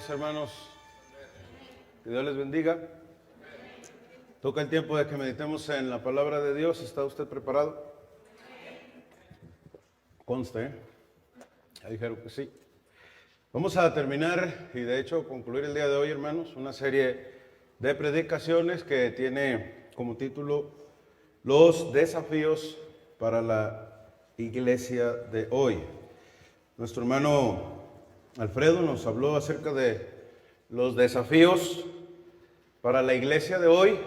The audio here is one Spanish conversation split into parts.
Dios, hermanos. Que Dios les bendiga. Toca el tiempo de que meditemos en la palabra de Dios. ¿Está usted preparado? Conste, ¿eh? Ya dijeron que sí. Vamos a terminar y de hecho concluir el día de hoy, hermanos, una serie de predicaciones que tiene como título Los desafíos para la iglesia de hoy. Nuestro hermano Alfredo nos habló acerca de los desafíos para la iglesia de hoy,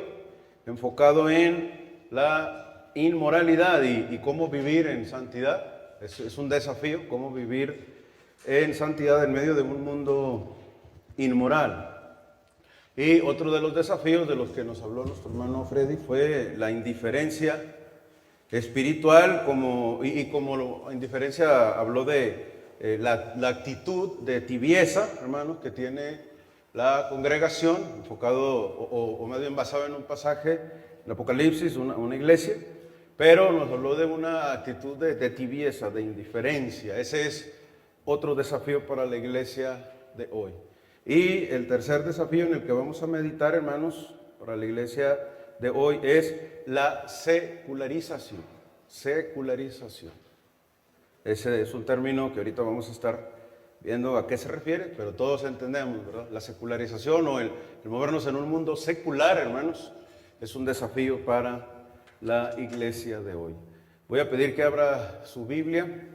enfocado en la inmoralidad y cómo vivir en santidad. Es un desafío, cómo vivir en santidad en medio de un mundo inmoral. Y otro de los desafíos de los que nos habló nuestro hermano Freddy fue la indiferencia espiritual, como indiferencia habló de la actitud de tibieza, hermanos, que tiene la congregación, enfocado o más bien basado en un pasaje, en Apocalipsis, una iglesia, pero nos habló de una actitud de tibieza, de indiferencia. Ese es otro desafío para la iglesia de hoy. Y el tercer desafío en el que vamos a meditar, hermanos, para la iglesia de hoy es la secularización. Secularización. Ese es un término que ahorita vamos a estar viendo a qué se refiere, pero todos entendemos, ¿verdad? La secularización o el movernos en un mundo secular, hermanos, es un desafío para la iglesia de hoy. Voy a pedir que abra su Biblia,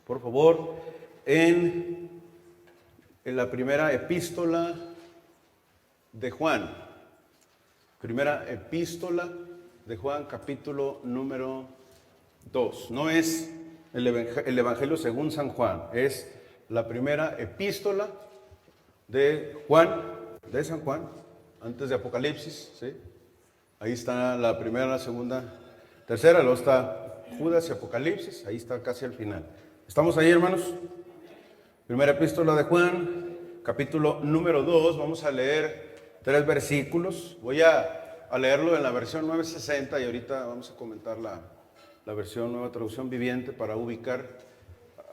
por favor, en la primera epístola de Juan. Primera epístola de Juan, capítulo número 2. No es el Evangelio según San Juan, es la primera epístola de Juan, de San Juan, antes de Apocalipsis, ¿sí? Ahí está la primera, la segunda, tercera, luego está Judas y Apocalipsis, ahí está casi al final. ¿Estamos ahí, hermanos? Primera epístola de Juan, capítulo número 2, vamos a leer 3 versículos. Voy a leerlo en la versión 960 y ahorita vamos a comentar la versión Nueva Traducción Viviente para ubicar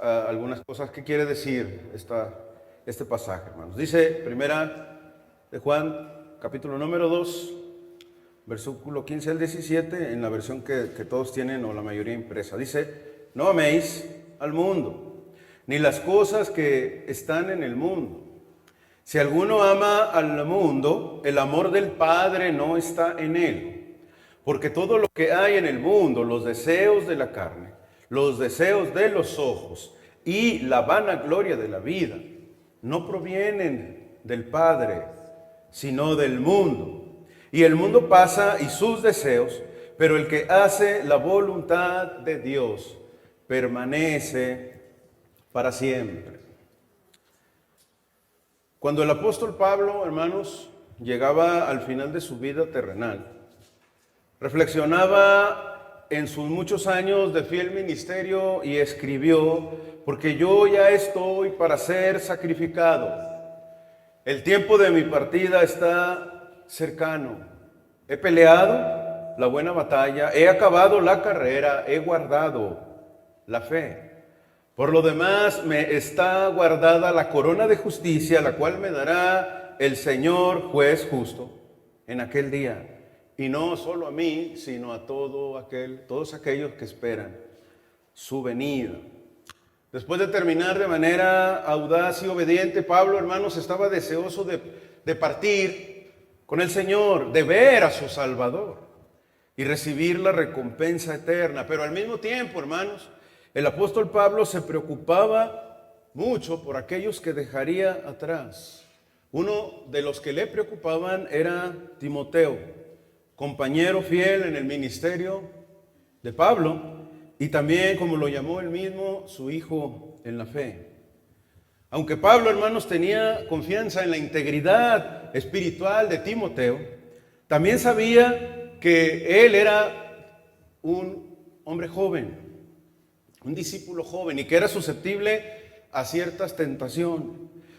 algunas cosas. ¿Qué quiere decir este pasaje, hermanos? Dice, primera de Juan, capítulo número 2, versículo 15 al 17, en la versión que todos tienen o la mayoría impresa. Dice, no améis al mundo, ni las cosas que están en el mundo. Si alguno ama al mundo, el amor del Padre no está en él. Porque todo lo que hay en el mundo, los deseos de la carne, los deseos de los ojos y la vanagloria de la vida, no provienen del Padre, sino del mundo. Y el mundo pasa y sus deseos, pero el que hace la voluntad de Dios permanece para siempre. Cuando el apóstol Pablo, hermanos, llegaba al final de su vida terrenal, reflexionaba en sus muchos años de fiel ministerio y escribió, porque yo ya estoy para ser sacrificado. El tiempo de mi partida está cercano. He peleado la buena batalla, he acabado la carrera, he guardado la fe. Por lo demás, me está guardada la corona de justicia, la cual me dará el Señor juez justo en aquel día. Y no solo a mí, sino a todos aquellos que esperan su venida. Después de terminar de manera audaz y obediente, Pablo, hermanos, estaba deseoso de partir con el Señor, de ver a su Salvador y recibir la recompensa eterna. Pero al mismo tiempo, hermanos, el apóstol Pablo se preocupaba mucho por aquellos que dejaría atrás. Uno de los que le preocupaban era Timoteo, compañero fiel en el ministerio de Pablo y también, como lo llamó él mismo, su hijo en la fe. Aunque Pablo, hermanos, tenía confianza en la integridad espiritual de Timoteo, también sabía que él era un hombre joven, un discípulo joven y que era susceptible a ciertas tentaciones.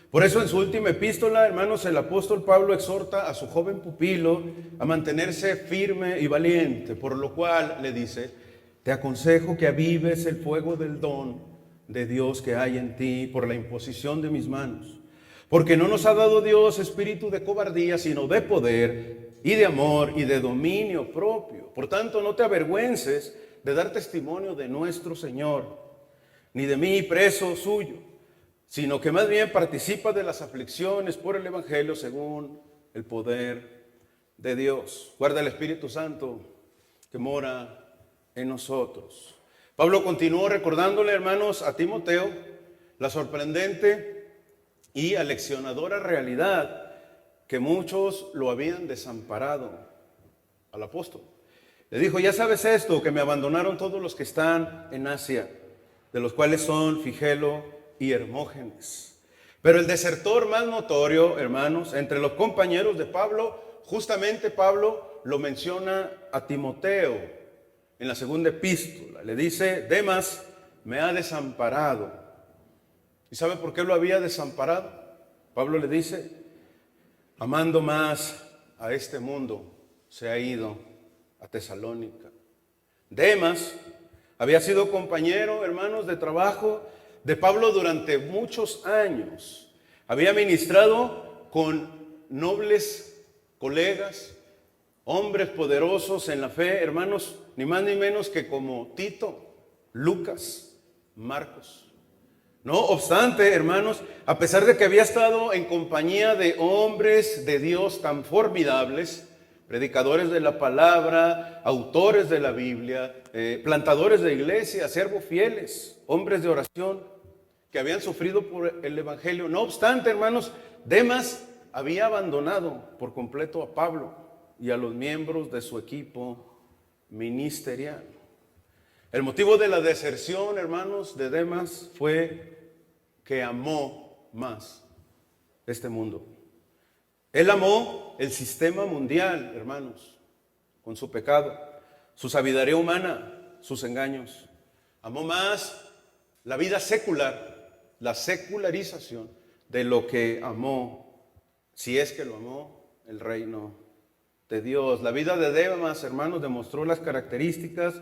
Por eso en su última epístola, hermanos, el apóstol Pablo exhorta a su joven pupilo a mantenerse firme y valiente, por lo cual le dice, te aconsejo que avives el fuego del don de Dios que hay en ti por la imposición de mis manos. Porque no nos ha dado Dios espíritu de cobardía, sino de poder y de amor y de dominio propio. Por tanto, no te avergüences de dar testimonio de nuestro Señor, ni de mí preso suyo, sino que más bien participa de las aflicciones por el Evangelio según el poder de Dios. Guarda el Espíritu Santo que mora en nosotros. Pablo continuó recordándole, hermanos, a Timoteo la sorprendente y aleccionadora realidad que muchos lo habían desamparado al apóstol. Le dijo, ya sabes esto, que me abandonaron todos los que están en Asia, de los cuales son Figelo y Hermógenes. Pero el desertor más notorio, hermanos, entre los compañeros de Pablo, justamente Pablo lo menciona a Timoteo en la segunda epístola. Le dice, Demas me ha desamparado. ¿Y sabe por qué lo había desamparado? Pablo le dice, amando más a este mundo, se ha ido a Tesalónica. Demas había sido compañero, hermanos, de trabajo de Pablo durante muchos años. Había ministrado con nobles colegas, hombres poderosos en la fe, hermanos, ni más ni menos que como Tito, Lucas, Marcos. No obstante, hermanos, a pesar de que había estado en compañía de hombres de Dios tan formidables, predicadores de la palabra, autores de la Biblia, plantadores de iglesias, siervos fieles, hombres de oración, que habían sufrido por el Evangelio. No obstante, hermanos, Demas había abandonado por completo a Pablo y a los miembros de su equipo ministerial. El motivo de la deserción, hermanos, de Demas fue que amó más este mundo. Él amó el sistema mundial, hermanos, con su pecado, su sabiduría humana, sus engaños. Amó más la vida secular, la secularización, de lo que amó, si es que lo amó, el reino de Dios. La vida de Demas, hermanos, demostró las características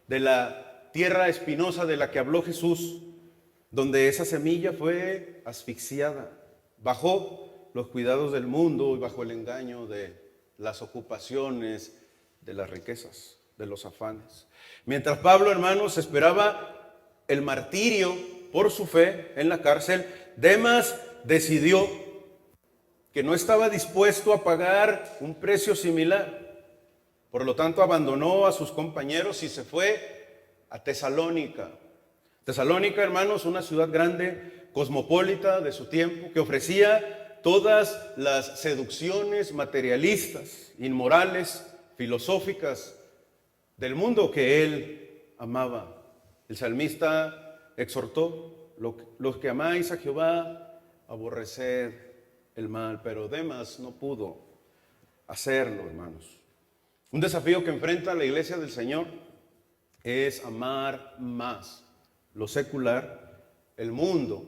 de la tierra espinosa de la que habló Jesús, donde esa semilla fue asfixiada bajo los cuidados del mundo y bajo el engaño de las ocupaciones, de las riquezas, de los afanes. Mientras Pablo, hermanos, esperaba el martirio por su fe en la cárcel, Demas decidió que no estaba dispuesto a pagar un precio similar. Por lo tanto, abandonó a sus compañeros y se fue a Tesalónica. Tesalónica, hermanos, una ciudad grande, cosmopolita de su tiempo, que ofrecía todas las seducciones materialistas, inmorales, filosóficas del mundo que él amaba. El salmista exhortó, los que amáis a Jehová, aborreced el mal, pero Demas no pudo hacerlo, hermanos. Un desafío que enfrenta la iglesia del Señor es amar más lo secular, el mundo,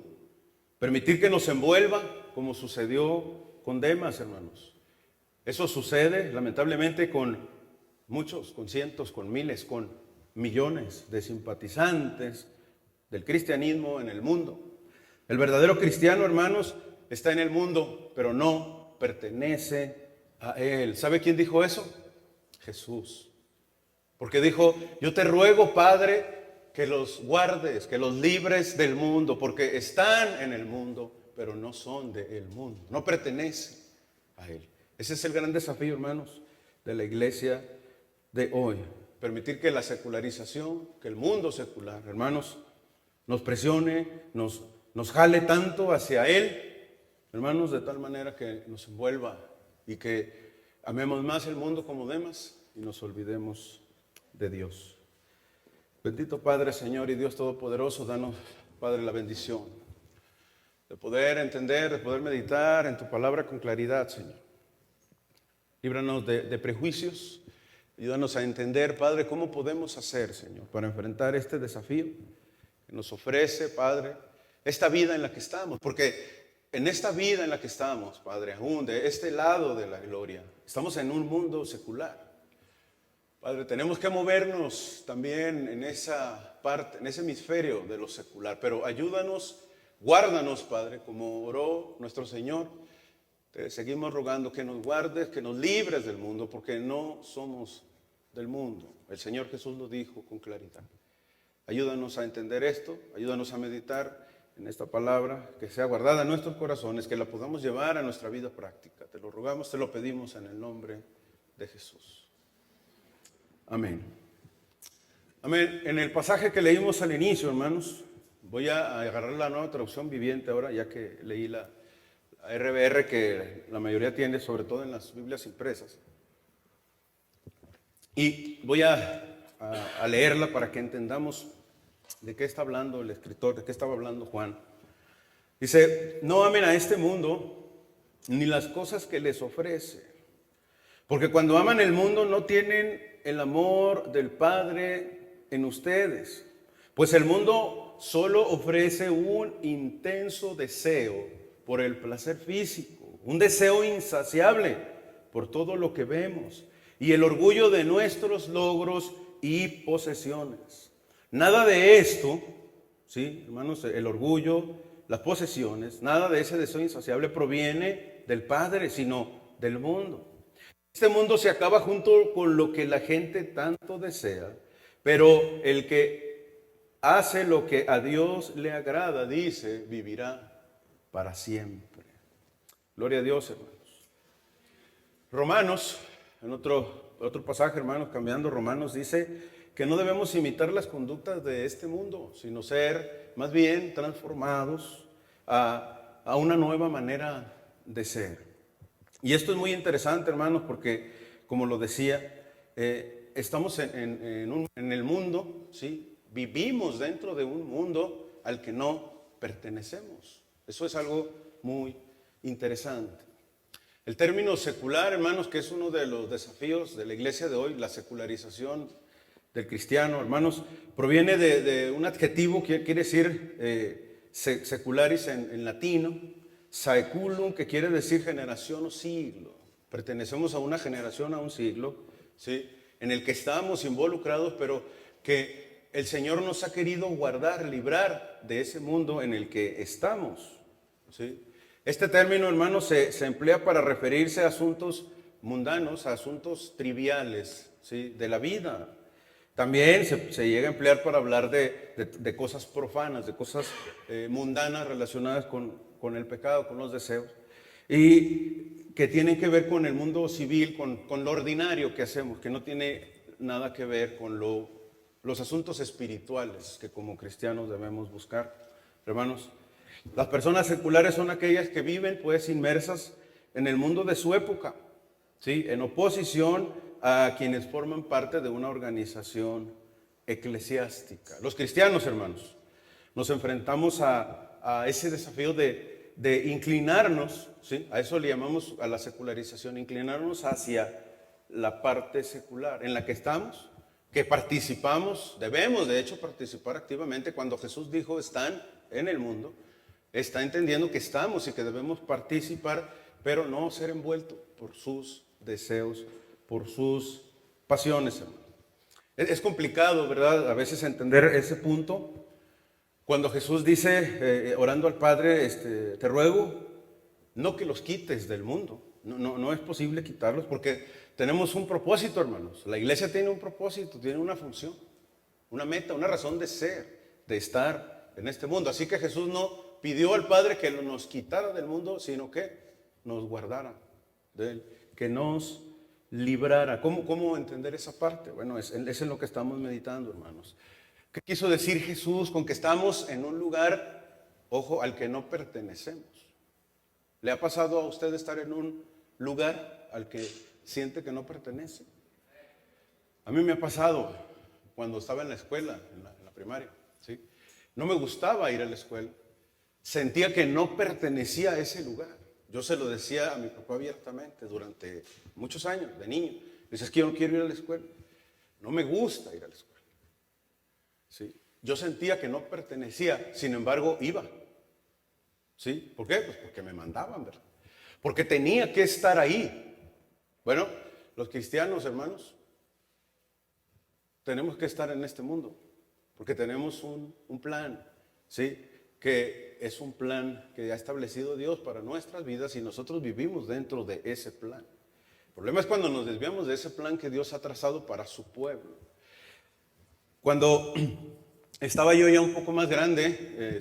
permitir que nos envuelva como sucedió con Demas, hermanos. Eso sucede lamentablemente con muchos, con cientos, con miles, con millones de simpatizantes del cristianismo en el mundo. El verdadero cristiano, hermanos, está en el mundo, pero no pertenece a él. ¿Sabe quién dijo eso? Jesús. Porque dijo, yo te ruego, Padre, que los guardes, que los libres del mundo, porque están en el mundo, pero no son del mundo, no pertenecen a él. Ese es el gran desafío, hermanos, de la iglesia de hoy. Permitir que la secularización, que el mundo secular, hermanos, nos presione, nos jale tanto hacia él, hermanos, de tal manera que nos envuelva y que amemos más el mundo como Demas y nos olvidemos de Dios. Bendito Padre, Señor y Dios Todopoderoso, danos, Padre, la bendición de poder entender, de poder meditar en tu palabra con claridad, Señor. Líbranos de prejuicios, ayúdanos a entender, Padre, cómo podemos hacer, Señor, para enfrentar este desafío que nos ofrece, Padre, esta vida en la que estamos. Porque en esta vida en la que estamos, Padre, aún de este lado de la gloria, estamos en un mundo secular. Padre, tenemos que movernos también en esa parte, en ese hemisferio de lo secular, pero ayúdanos Guárdanos, Padre, como oró nuestro Señor. Te seguimos rogando que nos guardes, que nos libres del mundo, porque no somos del mundo. El Señor Jesús lo dijo con claridad. Ayúdanos a entender esto, ayúdanos a meditar en esta palabra, que sea guardada en nuestros corazones, que la podamos llevar a nuestra vida práctica. Te lo rogamos, te lo pedimos en el nombre de Jesús. Amén. Amén. En el pasaje que leímos al inicio, hermanos, voy a agarrar la Nueva Traducción Viviente ahora, ya que leí la RBR que la mayoría tiene, sobre todo en las Biblias impresas. Y voy a leerla para que entendamos de qué está hablando el escritor, de qué estaba hablando Juan. Dice, no amen a este mundo ni las cosas que les ofrece, porque cuando aman el mundo no tienen el amor del Padre en ustedes, pues el mundo solo ofrece un intenso deseo por el placer físico, un deseo insaciable por todo lo que vemos y el orgullo de nuestros logros y posesiones. Nada de esto, ¿sí, hermanos? El orgullo, las posesiones, nada de ese deseo insaciable proviene del Padre, sino del mundo. Este mundo se acaba junto con lo que la gente tanto desea, pero el que hace lo que a Dios le agrada, dice, vivirá para siempre. Gloria a Dios, hermanos. Romanos, en otro pasaje, hermanos, cambiando Romanos, dice que no debemos imitar las conductas de este mundo, sino ser más bien transformados a una nueva manera de ser. Y esto es muy interesante, hermanos, porque, como lo decía, estamos en el mundo, ¿sí? Vivimos dentro de un mundo al que no pertenecemos. Eso es algo muy interesante. El término secular, hermanos, que es uno de los desafíos de la iglesia de hoy, la secularización del cristiano, hermanos, proviene de un adjetivo que quiere decir secularis en latino, saeculum, que quiere decir generación o siglo. Pertenecemos a una generación, a un siglo, ¿sí? En el que estamos involucrados, pero que el Señor nos ha querido guardar, librar de ese mundo en el que estamos, ¿sí? Este término, hermanos, se emplea para referirse a asuntos mundanos, a asuntos triviales, ¿sí? De la vida. También se llega a emplear para hablar de cosas profanas, de cosas mundanas relacionadas con el pecado, con los deseos, y que tienen que ver con el mundo civil, con lo ordinario que hacemos, que no tiene nada que ver con los asuntos espirituales que como cristianos debemos buscar. Hermanos, las personas seculares son aquellas que viven pues inmersas en el mundo de su época, ¿sí? En oposición a quienes forman parte de una organización eclesiástica. Los cristianos, hermanos, nos enfrentamos a ese desafío de inclinarnos, ¿sí? A eso le llamamos a la secularización, inclinarnos hacia la parte secular en la que estamos, que participamos, debemos de hecho participar activamente. Cuando Jesús dijo están en el mundo, está entendiendo que estamos y que debemos participar, pero no ser envueltos por sus deseos, por sus pasiones, hermano. Es complicado, ¿verdad? A veces entender ese punto. Cuando Jesús dice, orando al Padre, te ruego, no que los quites del mundo. No es posible quitarlos porque tenemos un propósito, hermanos. La iglesia tiene un propósito, tiene una función, una meta, una razón de ser, de estar en este mundo. Así que Jesús no pidió al Padre que nos quitara del mundo, sino que nos guardara de él, que nos librara. ¿Cómo entender esa parte? Bueno, es en lo que estamos meditando, hermanos. ¿Qué quiso decir Jesús con que estamos en un lugar, ojo, al que no pertenecemos? ¿Le ha pasado a usted estar en un lugar al que siente que no pertenece? A mí me ha pasado cuando estaba en la escuela, en la primaria, ¿sí? No me gustaba ir a la escuela. Sentía que no pertenecía a ese lugar. Yo se lo decía a mi papá abiertamente durante muchos años, de niño. Dice, es que yo no quiero ir a la escuela. No me gusta ir a la escuela. ¿Sí? Yo sentía que no pertenecía, sin embargo, iba. ¿Sí? ¿Por qué? Pues porque me mandaban, ¿verdad? Porque tenía que estar ahí. Bueno, los cristianos, hermanos, tenemos que estar en este mundo, porque tenemos un plan, ¿sí? que es un plan que ha establecido Dios para nuestras vidas y nosotros vivimos dentro de ese plan. El problema es cuando nos desviamos de ese plan que Dios ha trazado para su pueblo. Cuando estaba yo ya un poco más grande,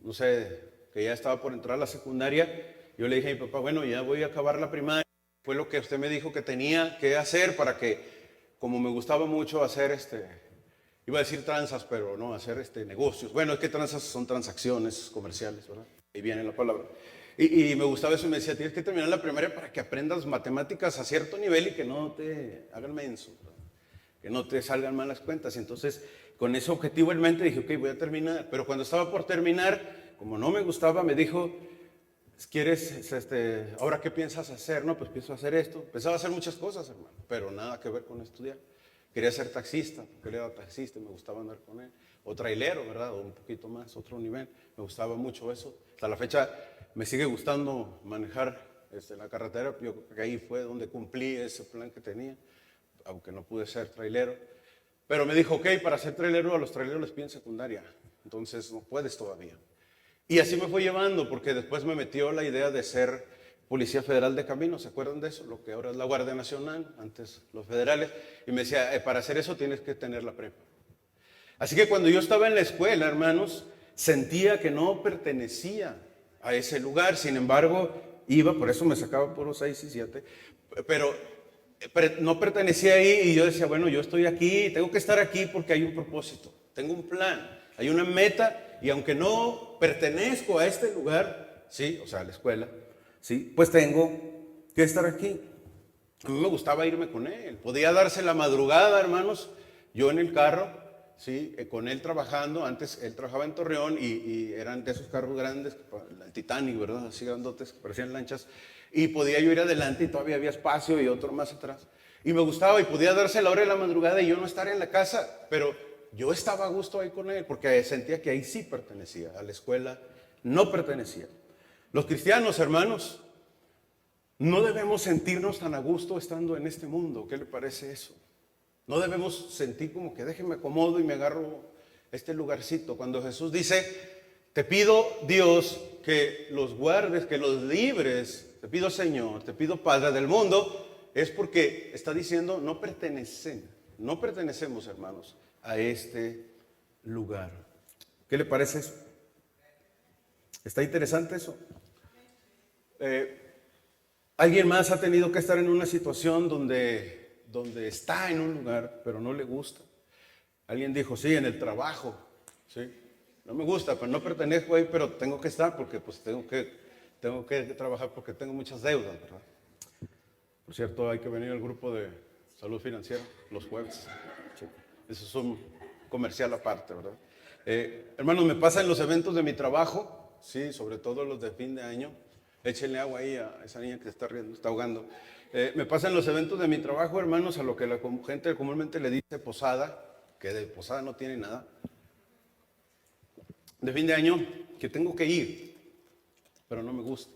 no sé, que ya estaba por entrar a la secundaria, yo le dije a mi papá, bueno, ya voy a acabar la primaria. Fue lo que usted me dijo que tenía que hacer para que, como me gustaba mucho hacer iba a decir tranzas, pero no, hacer negocios. Bueno, es que tranzas son transacciones comerciales, ¿verdad? Ahí viene la palabra. Y me gustaba eso y me decía, tienes que terminar la primaria para que aprendas matemáticas a cierto nivel y que no te hagan menso, ¿verdad? Que no te salgan malas cuentas. Y entonces, con ese objetivo en mente, dije, ok, voy a terminar. Pero cuando estaba por terminar, como no me gustaba, me dijo, ¿quieres, ahora qué piensas hacer? No, pues pienso hacer esto. Pensaba hacer muchas cosas, hermano, pero nada que ver con estudiar. Quería ser taxista, porque él era taxista y me gustaba andar con él. O trailero, ¿verdad? O un poquito más, otro nivel. Me gustaba mucho eso. Hasta la fecha me sigue gustando manejar la carretera. Yo creo que ahí fue donde cumplí ese plan que tenía, aunque no pude ser trailero. Pero me dijo, ok, para ser trailero a los traileros les piden secundaria. Entonces no puedes todavía. Y así me fue llevando, porque después me metió la idea de ser Policía Federal de Caminos, ¿se acuerdan de eso? Lo que ahora es la Guardia Nacional, antes los federales. Y me decía, para hacer eso tienes que tener la prepa. Así que cuando yo estaba en la escuela, hermanos, sentía que no pertenecía a ese lugar. Sin embargo, iba, por eso me sacaba por los 6 y 7, pero no pertenecía ahí y yo decía, bueno, yo estoy aquí, tengo que estar aquí porque hay un propósito, tengo un plan, hay una meta y aunque no pertenezco a este lugar, sí, o sea, a la escuela, sí, pues tengo que estar aquí. A mí me gustaba irme con él, podía darse la madrugada, hermanos, yo en el carro, sí, con él trabajando. Antes él trabajaba en Torreón y eran de esos carros grandes, el Titanic, ¿verdad? Así grandotes, que parecían lanchas. Y podía yo ir adelante y todavía había espacio y otro más atrás. Y me gustaba y podía darse la hora de la madrugada y yo no estar en la casa, pero yo estaba a gusto ahí con él porque sentía que ahí sí pertenecía, a la escuela no pertenecía. Los cristianos, hermanos, no debemos sentirnos tan a gusto estando en este mundo. ¿Qué le parece eso? No debemos sentir como que déjenme acomodo y me agarro este lugarcito. Cuando Jesús dice, te pido Dios que los guardes, que los libres, te pido Señor, te pido Padre del mundo, es porque está diciendo no pertenecemos, hermanos, a este lugar. ¿Qué le parece eso? ¿Está interesante eso? ¿Alguien más ha tenido que estar en una situación donde está en un lugar, pero no le gusta? Alguien dijo, sí, en el trabajo, sí, no me gusta, pero no pertenezco ahí, pero tengo que estar porque pues tengo que trabajar porque tengo muchas deudas, ¿verdad? Por cierto, hay que venir al grupo de salud financiera los jueves. Sí. Eso es un comercial aparte, ¿verdad? Hermanos, me pasa en los eventos de mi trabajo, sí, sobre todo los de fin de año. Échenle agua ahí a esa niña que se está riendo, está ahogando. Me pasa en los eventos de mi trabajo, hermanos, a lo que la gente comúnmente le dice posada, que de posada no tiene nada. De fin de año, que tengo que ir, pero no me gusta.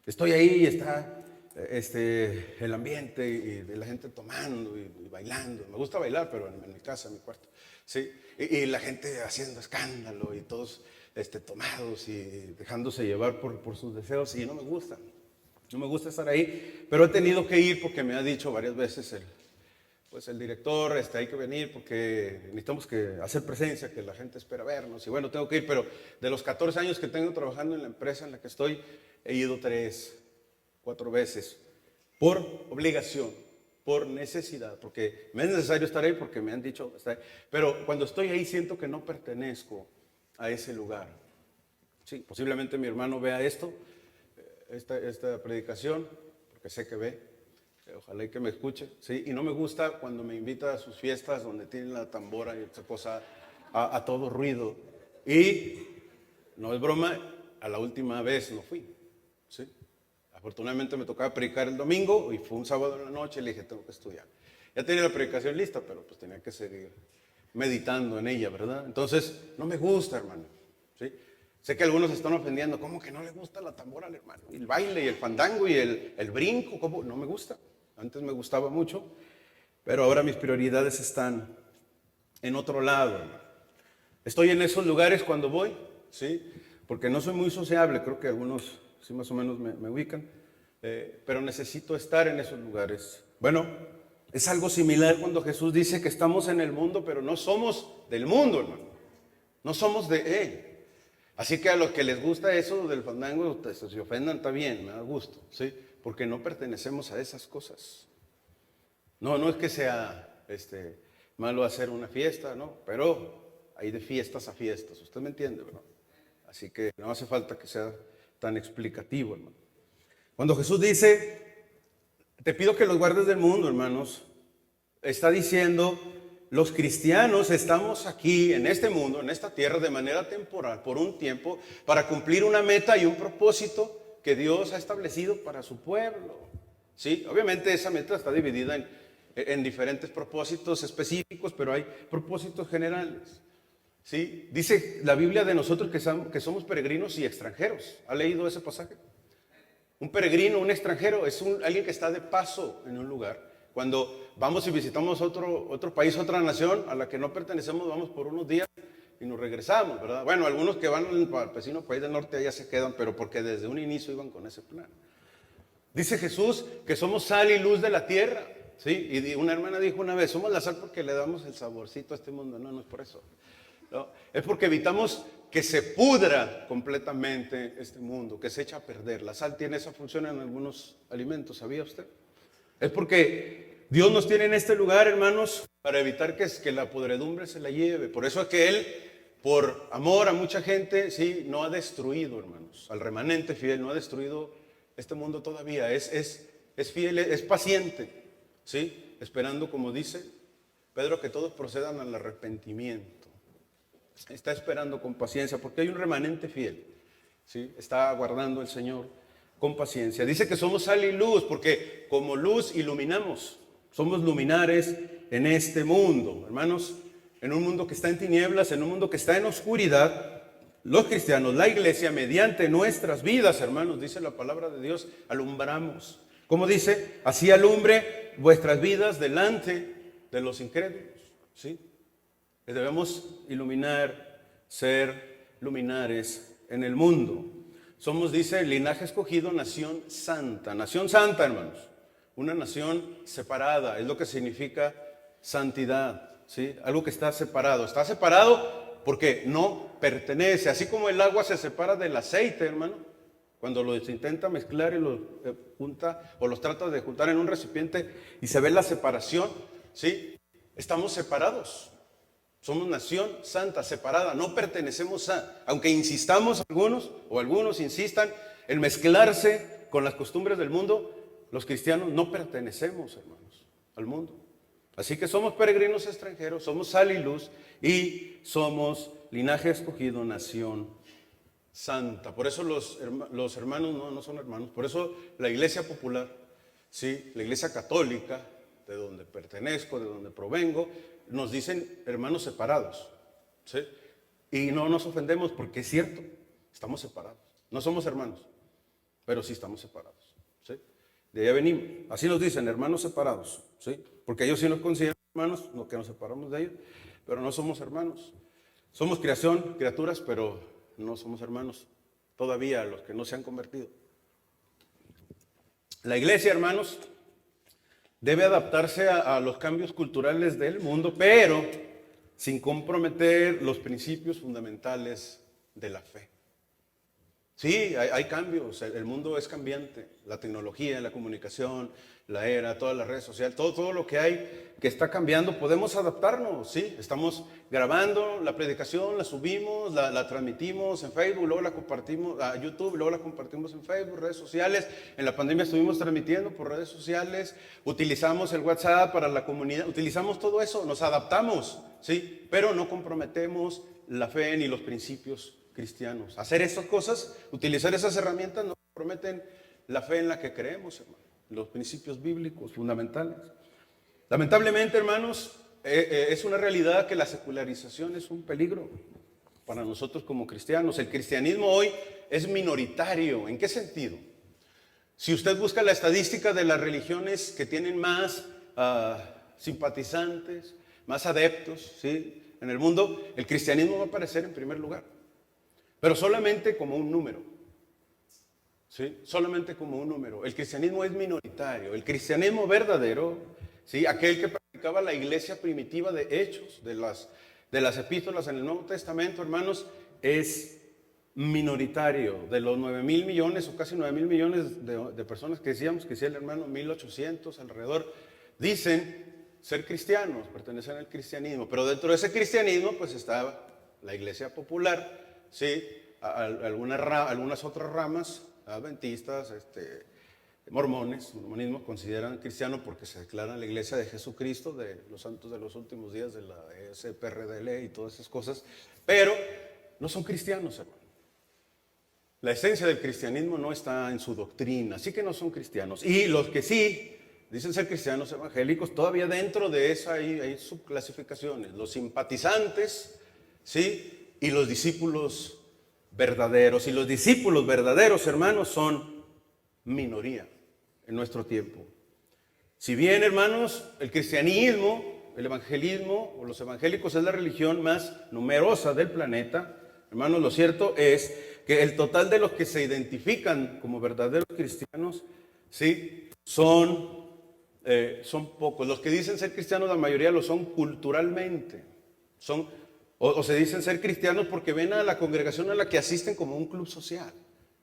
Estoy ahí y está el ambiente y la gente tomando y bailando. Me gusta bailar, pero en mi casa, en mi cuarto. ¿Sí? Y la gente haciendo escándalo y todos tomados y dejándose llevar por sus deseos, y no me gusta. No me gusta estar ahí, pero he tenido que ir porque me ha dicho varias veces el director, hay que venir porque necesitamos hacer presencia, que la gente espera vernos. Y bueno, tengo que ir, pero de los 14 años que tengo trabajando en la empresa en la que estoy, he ido 3, 4 veces por obligación, por necesidad, porque me es necesario estar ahí porque me han dicho estar ahí. Pero cuando estoy ahí siento que no pertenezco a ese lugar. Sí, posiblemente mi hermano vea esta predicación, porque sé que ve, ojalá y que me escuche, ¿sí? Y no me gusta cuando me invita a sus fiestas donde tienen la tambora y esa cosa a todo ruido. Y no es broma, a la última vez no fui, ¿sí? Afortunadamente me tocaba predicar el domingo y fue un sábado en la noche y le dije, tengo que estudiar. Ya tenía la predicación lista, pero pues tenía que seguir meditando en ella, ¿verdad? Entonces, no me gusta, hermano, ¿sí? Sé que algunos se están ofendiendo, ¿cómo que no le gusta la tambora al hermano? Y el baile y el fandango y el brinco, ¿cómo? No me gusta. Antes me gustaba mucho, pero ahora mis prioridades están en otro lado. Estoy en esos lugares cuando voy, ¿sí? porque no soy muy sociable, creo que algunos sí más o menos me ubican, pero necesito estar en esos lugares. Bueno, es algo similar cuando Jesús dice que estamos en el mundo, pero no somos del mundo, hermano. No somos de Él. Así que a los que les gusta eso del fandango, se ofendan, está bien, me da gusto, ¿sí? Porque no pertenecemos a esas cosas. No es que sea malo hacer una fiesta, ¿no? Pero hay de fiestas a fiestas, usted me entiende, ¿verdad? Así que no hace falta que sea tan explicativo, hermano. Cuando Jesús dice, te pido que los guardes del mundo, hermanos, está diciendo, los cristianos estamos aquí en este mundo, en esta tierra, de manera temporal, por un tiempo, para cumplir una meta y un propósito que Dios ha establecido para su pueblo. ¿Sí? Obviamente esa meta está dividida en diferentes propósitos específicos, pero hay propósitos generales. ¿Sí? Dice la Biblia de nosotros que somos peregrinos y extranjeros. ¿Ha leído ese pasaje? Un peregrino, un extranjero, es alguien que está de paso en un lugar. Cuando vamos y visitamos otro país, otra nación a la que no pertenecemos, vamos por unos días y nos regresamos, ¿verdad? Bueno, algunos que van al vecino país del norte allá se quedan, pero porque desde un inicio iban con ese plan. Dice Jesús que somos sal y luz de la tierra, ¿sí? Y una hermana dijo una vez, somos la sal porque le damos el saborcito a este mundo. No es por eso. No, es porque evitamos que se pudra completamente este mundo, que se echa a perder. La sal tiene esa función en algunos alimentos, ¿sabía usted? Es porque Dios nos tiene en este lugar, hermanos, para evitar que la podredumbre se la lleve. Por eso es que Él, por amor a mucha gente, sí, no ha destruido, hermanos, al remanente fiel, no ha destruido este mundo todavía. Es fiel, es paciente, ¿sí? Esperando, como dice Pedro, que todos procedan al arrepentimiento. Está esperando con paciencia, porque hay un remanente fiel, ¿sí? Está aguardando el Señor con paciencia. Dice que somos sal y luz, porque como luz iluminamos. Somos luminares en este mundo, hermanos. En un mundo que está en tinieblas, en un mundo que está en oscuridad, los cristianos, la iglesia, mediante nuestras vidas, hermanos, dice la palabra de Dios, alumbramos. Como dice, así alumbre vuestras vidas delante de los incrédulos, ¿sí? Debemos iluminar, ser luminares en el mundo. Somos, dice, linaje escogido, nación santa. Nación santa, hermanos. Una nación separada, es lo que significa santidad, ¿sí? Algo que está separado. Está separado porque no pertenece. Así como el agua se separa del aceite, hermano. Cuando los intenta mezclar y los junta o los trata de juntar en un recipiente y se ve la separación, ¿sí? Estamos separados. Somos nación santa, separada, no pertenecemos aunque insistamos algunos insistan en mezclarse con las costumbres del mundo, los cristianos no pertenecemos, hermanos, al mundo. Así que somos peregrinos extranjeros, somos sal y luz y somos linaje escogido, nación santa. Por eso los hermanos no son hermanos, por eso la iglesia popular, ¿sí? La iglesia católica, de donde pertenezco, de donde provengo, nos dicen hermanos separados, ¿sí? Y no nos ofendemos porque es cierto, estamos separados. No somos hermanos, pero sí estamos separados, ¿sí? De allá venimos. Así nos dicen, hermanos separados, ¿sí? Porque ellos sí nos consideran hermanos, no que nos separamos de ellos, pero no somos hermanos. Somos criaturas, pero no somos hermanos todavía, los que no se han convertido. La iglesia, hermanos, debe adaptarse a los cambios culturales del mundo, pero sin comprometer los principios fundamentales de la fe. Sí, hay cambios, el mundo es cambiante, la tecnología, la comunicación, la era, todas las redes sociales, todo lo que hay que está cambiando, podemos adaptarnos, ¿sí? Estamos grabando la predicación, la subimos, la transmitimos en Facebook, luego la compartimos a YouTube, luego la compartimos en Facebook, redes sociales. En la pandemia estuvimos transmitiendo por redes sociales, utilizamos el WhatsApp para la comunidad, utilizamos todo eso, nos adaptamos, ¿sí? Pero no comprometemos la fe ni los principios cristianos. Hacer esas cosas, utilizar esas herramientas, no comprometen la fe en la que creemos, hermano, los principios bíblicos fundamentales. Lamentablemente, hermanos, es una realidad que la secularización es un peligro para nosotros como cristianos. El cristianismo hoy es minoritario. ¿En qué sentido? Si usted busca la estadística de las religiones que tienen más simpatizantes, más adeptos, ¿sí? En el mundo, el cristianismo va a aparecer en primer lugar. pero solamente como un número. ¿Sí? Solamente como un número. El cristianismo es minoritario. El cristianismo verdadero, ¿sí? Aquel que practicaba la iglesia primitiva de Hechos, de las epístolas en el Nuevo Testamento, hermanos, es minoritario. De los 9,000 millones o casi 9,000 millones de personas que decíamos, que decía el hermano, 1,800 alrededor, dicen ser cristianos, pertenecen al cristianismo. Pero dentro de ese cristianismo pues estaba la iglesia popular, ¿sí? Algunas otras ramas, adventistas, mormonismo consideran cristiano porque se declaran la iglesia de Jesucristo, de los santos de los últimos días, de la SPRDL y todas esas cosas, pero no son cristianos, hermano. La esencia del cristianismo no está en su doctrina, así que no son cristianos. Y los que sí dicen ser cristianos evangélicos, todavía dentro de esa hay subclasificaciones, los simpatizantes, ¿sí? Y los discípulos verdaderos. Y los discípulos verdaderos, hermanos, son minoría en nuestro tiempo. Si bien, hermanos, el cristianismo, el evangelismo o los evangélicos es la religión más numerosa del planeta, hermanos, lo cierto es que el total de los que se identifican como verdaderos cristianos, ¿sí? Son pocos. Los que dicen ser cristianos, la mayoría lo son culturalmente. O se dicen ser cristianos porque ven a la congregación a la que asisten como un club social,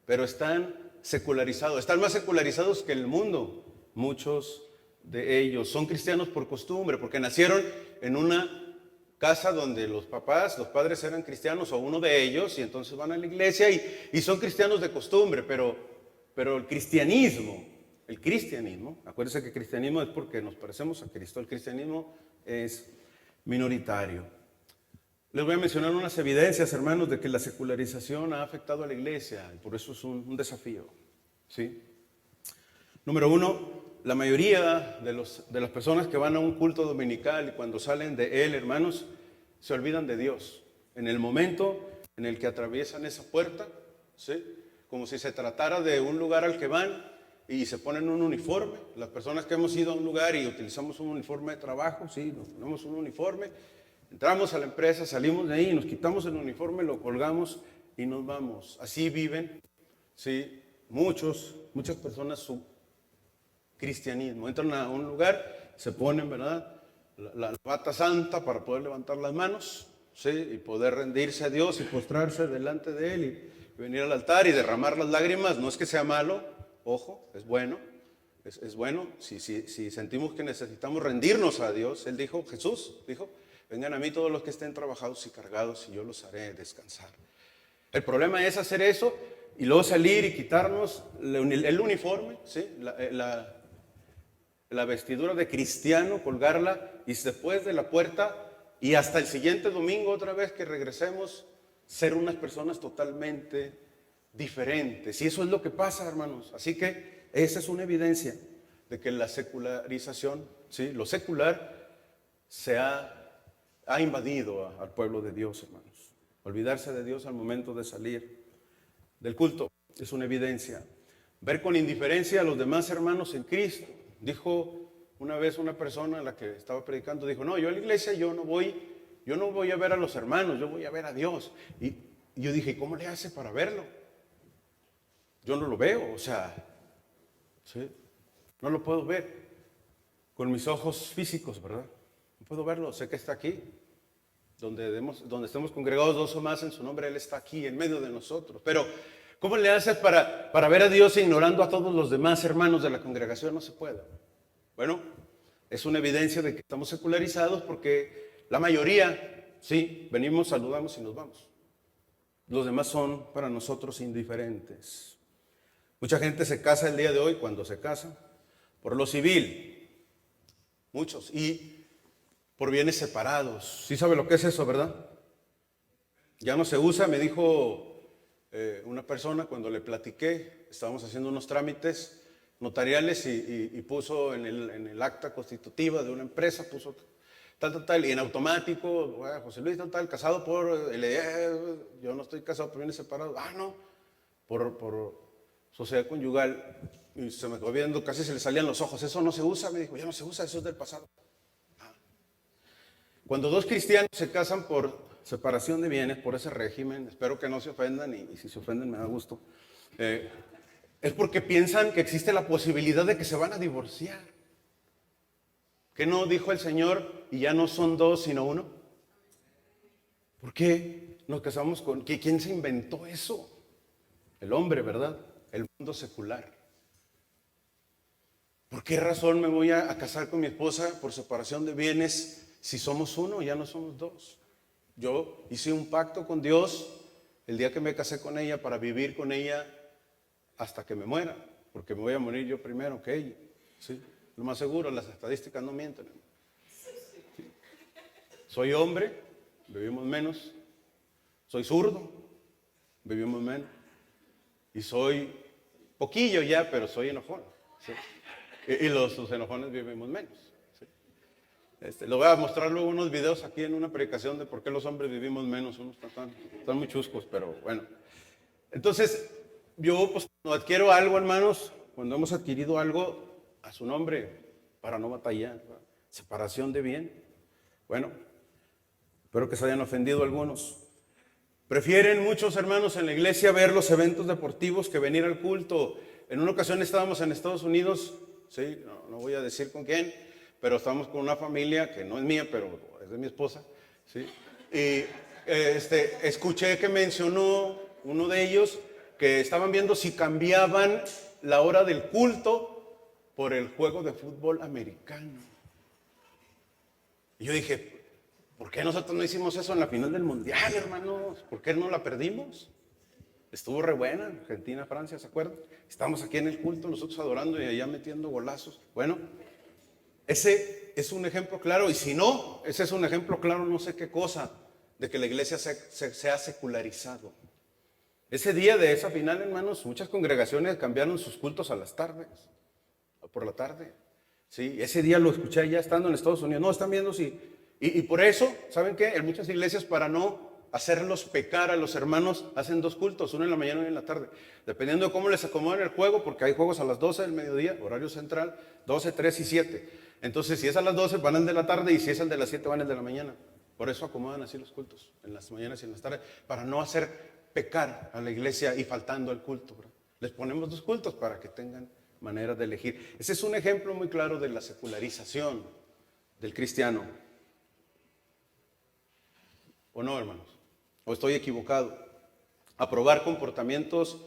pero están secularizados, están más secularizados que el mundo. Muchos de ellos son cristianos por costumbre, porque nacieron en una casa donde los padres eran cristianos o uno de ellos, y entonces van a la iglesia y son cristianos de costumbre, pero el cristianismo, acuérdense que el cristianismo es porque nos parecemos a Cristo, el cristianismo es minoritario. Les voy a mencionar unas evidencias, hermanos, de que la secularización ha afectado a la iglesia, y por eso es un desafío, ¿sí? Número uno, la mayoría de las personas que van a un culto dominical y cuando salen de él, hermanos, se olvidan de Dios. En el momento en el que atraviesan esa puerta, ¿sí? Como si se tratara de un lugar al que van y se ponen un uniforme. Las personas que hemos ido a un lugar y utilizamos un uniforme de trabajo, ¿sí? Nos ponemos un uniforme. Entramos a la empresa, salimos de ahí, nos quitamos el uniforme, lo colgamos y nos vamos. Así viven, ¿sí? Muchas personas su cristianismo. Entran a un lugar, se ponen, ¿verdad? La bata santa para poder levantar las manos, ¿sí? Y poder rendirse a Dios y postrarse delante de Él y venir al altar y derramar las lágrimas. No es que sea malo, ojo, es bueno. Es bueno si sentimos que necesitamos rendirnos a Dios. Jesús dijo, vengan a mí todos los que estén trabajados y cargados y yo los haré descansar. El problema es hacer eso y luego salir y quitarnos el uniforme, ¿sí? La vestidura de cristiano, colgarla y después de la puerta y hasta el siguiente domingo otra vez que regresemos, ser unas personas totalmente diferentes. Y eso es lo que pasa, hermanos. Así que esa es una evidencia de que la secularización, ¿sí? Lo secular se ha invadido al pueblo de Dios, hermanos. Olvidarse de Dios al momento de salir del culto es una evidencia. Ver con indiferencia a los demás hermanos en Cristo. Dijo una vez una persona a la que estaba predicando, dijo, no, yo a la iglesia yo no voy a ver a los hermanos, yo voy a ver a Dios. Y yo dije, ¿cómo le hace para verlo? Yo no lo veo, o sea, ¿sí? No lo puedo ver con mis ojos físicos, ¿verdad? No puedo verlo, sé que está aquí. Donde estemos congregados dos o más en su nombre, Él está aquí en medio de nosotros. Pero, ¿cómo le haces para ver a Dios ignorando a todos los demás hermanos de la congregación? No se puede. Bueno, es una evidencia de que estamos secularizados porque la mayoría, sí, venimos, saludamos y nos vamos. Los demás son para nosotros indiferentes. Mucha gente se casa el día de hoy, cuando se casa, por lo civil. Muchos. Y por bienes separados. ¿Sí sabe lo que es eso, verdad? Ya no se usa, me dijo una persona cuando le platiqué, estábamos haciendo unos trámites notariales y puso en el acta constitutiva de una empresa, puso tal, y en automático, José Luis tal, casado por, yo no estoy casado por bienes separados, no, por sociedad conyugal, y se me quedó viendo, casi se le salían los ojos, eso no se usa, me dijo, ya no se usa, eso es del pasado. Cuando dos cristianos se casan por separación de bienes por ese régimen, espero que no se ofendan y si se ofenden me da gusto, es porque piensan que existe la posibilidad de que se van a divorciar. ¿Qué no dijo el Señor? Y ya no son dos sino uno. ¿Por qué nos casamos con... ¿Quién se inventó eso? El hombre, ¿verdad? El mundo secular. ¿Por qué razón me voy a casar con mi esposa por separación de bienes si somos uno, ya no somos dos? Yo hice un pacto con Dios el día que me casé con ella para vivir con ella hasta que me muera, porque me voy a morir yo primero que ella. ¿Sí? Lo más seguro, las estadísticas no mienten. ¿Sí? Soy hombre, vivimos menos. Soy zurdo, vivimos menos. Y soy poquillo ya, pero soy enojón. ¿Sí? Y los enojones vivimos menos. ¿Sí? Le voy a mostrar luego unos videos aquí en una predicación de por qué los hombres vivimos menos. Unos están muy chuscos, pero bueno. Entonces, yo pues cuando adquiero algo, hermanos, cuando hemos adquirido algo a su nombre, para no batallar, ¿verdad? Separación de bien. Bueno, espero que se hayan ofendido algunos. Prefieren muchos hermanos en la iglesia ver los eventos deportivos que venir al culto. En una ocasión estábamos en Estados Unidos, sí, no voy a decir con quién, pero estábamos con una familia que no es mía, pero es de mi esposa, sí. Y escuché que mencionó uno de ellos que estaban viendo si cambiaban la hora del culto por el juego de fútbol americano. Y yo dije, ¿por qué nosotros no hicimos eso en la final del mundial, hermanos? ¿Por qué no la perdimos? Estuvo re buena, Argentina, Francia, ¿se acuerdan? Estamos aquí en el culto, nosotros adorando y allá metiendo golazos. Bueno, ese es un ejemplo claro, y si no, ese es un ejemplo claro, no sé qué cosa, de que la iglesia se ha secularizado. Ese día de esa final, hermanos, muchas congregaciones cambiaron sus cultos a las tardes, por la tarde. Sí, ese día lo escuché ya estando en Estados Unidos. No, están viendo si... Y por eso, ¿saben qué? En muchas iglesias, para no hacerlos pecar a los hermanos, hacen dos cultos, uno en la mañana y uno en la tarde. Dependiendo de cómo les acomodan el juego, porque hay juegos a las 12 del mediodía, horario central, 12, 3 y 7. Entonces, si es a las 12, van al de la tarde, y si es al de las 7, van al de la mañana. Por eso acomodan así los cultos, en las mañanas y en las tardes, para no hacer pecar a la iglesia y faltando al culto, ¿verdad? Les ponemos dos cultos para que tengan manera de elegir. Ese es un ejemplo muy claro de la secularización del cristiano. ¿O no, hermanos? ¿O estoy equivocado? Aprobar comportamientos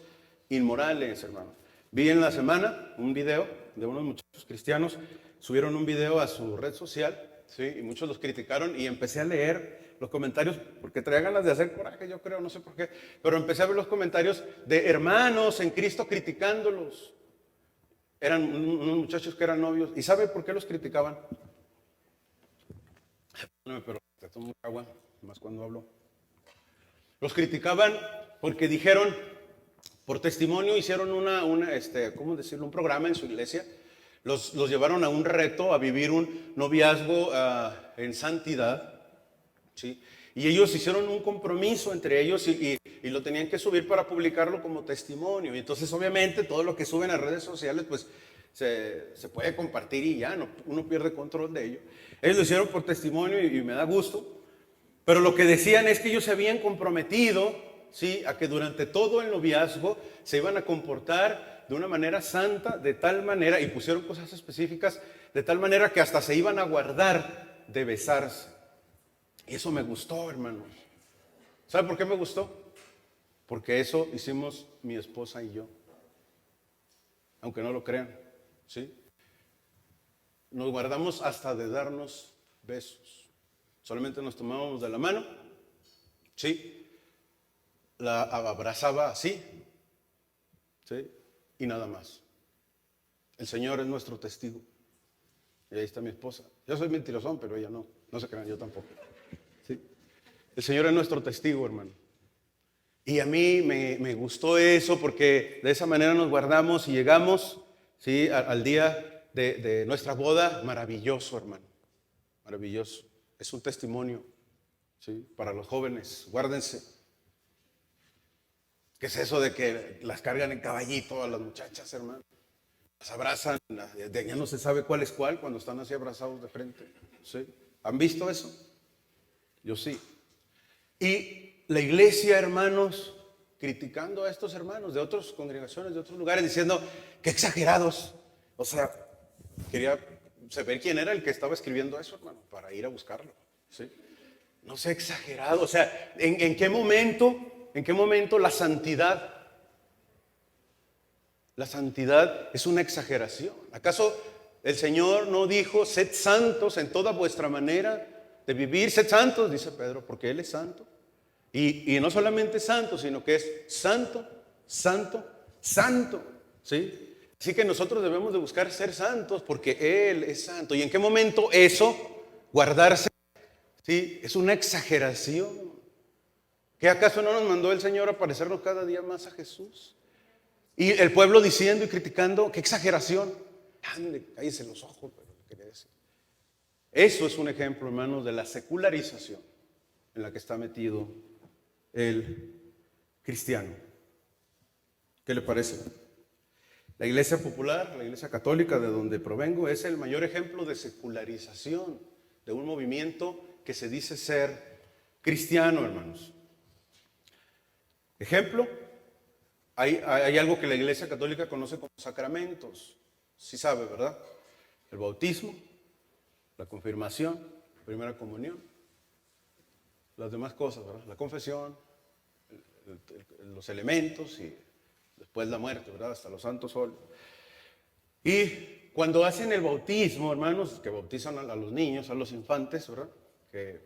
inmorales, hermanos. Vi en la semana un video de unos muchachos cristianos, subieron un video a su red social, ¿sí? Y muchos los criticaron y empecé a leer los comentarios, porque traía ganas de hacer coraje, yo creo, no sé por qué, pero empecé a ver los comentarios de hermanos en Cristo criticándolos. Eran unos muchachos que eran novios. ¿Y sabe por qué los criticaban? No, pero tomo agua, más cuando hablo. Los criticaban porque dijeron, por testimonio, hicieron ¿cómo decirlo? Un programa en su iglesia. Los llevaron a un reto, a vivir un noviazgo en santidad, ¿sí? Y ellos hicieron un compromiso entre ellos y lo tenían que subir para publicarlo como testimonio. Y entonces, obviamente, todo lo que suben a redes sociales, pues se puede compartir y ya, uno pierde control de ello. Ellos lo hicieron por testimonio y me da gusto. Pero lo que decían es que ellos se habían comprometido, ¿sí?, a que durante todo el noviazgo se iban a comportar de una manera santa, de tal manera, y pusieron cosas específicas, de tal manera que hasta se iban a guardar de besarse. Y eso me gustó, hermanos. ¿Sabe por qué me gustó? Porque eso hicimos mi esposa y yo. Aunque no lo crean, ¿sí? Nos guardamos hasta de darnos besos. Solamente nos tomábamos de la mano, ¿sí? La abrazaba así, ¿sí? Y nada más. El Señor es nuestro testigo. Y ahí está mi esposa. Yo soy mentirosón, pero ella no. No se crean, yo tampoco. ¿Sí? El Señor es nuestro testigo, hermano. Y a mí me gustó eso porque de esa manera nos guardamos y llegamos, ¿sí?, al día de nuestra boda. Maravilloso, hermano. Maravilloso. Es un testimonio, ¿sí?, para los jóvenes. Guárdense. ¿Qué es eso de que las cargan en caballito a las muchachas, hermano? Las abrazan, ya no se sabe cuál es cuál cuando están así abrazados de frente, ¿sí? ¿Han visto eso? Yo sí. Y la iglesia, hermanos, criticando a estos hermanos de otras congregaciones, de otros lugares, diciendo que exagerados. O sea, quería saber quién era el que estaba escribiendo eso, hermano, para ir a buscarlo. ¿Sí? No sea exagerado. O sea, ¿en qué momento la santidad es una exageración? ¿Acaso el Señor no dijo, sed santos en toda vuestra manera de vivir? Sed santos, dice Pedro, porque Él es santo. Y no solamente santo, sino que es santo, santo, santo. ¿Sí? Así que nosotros debemos de buscar ser santos porque Él es santo. ¿Y en qué momento eso, guardarse, sí, es una exageración? ¿Qué acaso no nos mandó el Señor a parecernos cada día más a Jesús? Y el pueblo diciendo y criticando, qué exageración. Ande, cállese los ojos, pero quería decir. Eso es un ejemplo, hermanos, de la secularización en la que está metido el cristiano. ¿Qué le parece? La iglesia popular, la iglesia católica de donde provengo, es el mayor ejemplo de secularización de un movimiento que se dice ser cristiano, hermanos. Ejemplo, hay algo que la iglesia católica conoce como sacramentos. Sí sabe, ¿verdad? El bautismo, la confirmación, la primera comunión, las demás cosas, ¿verdad? La confesión, los elementos y después la muerte, ¿verdad? Hasta los santos óleos. Y cuando hacen el bautismo, hermanos, que bautizan a los niños, a los infantes, ¿verdad? Que,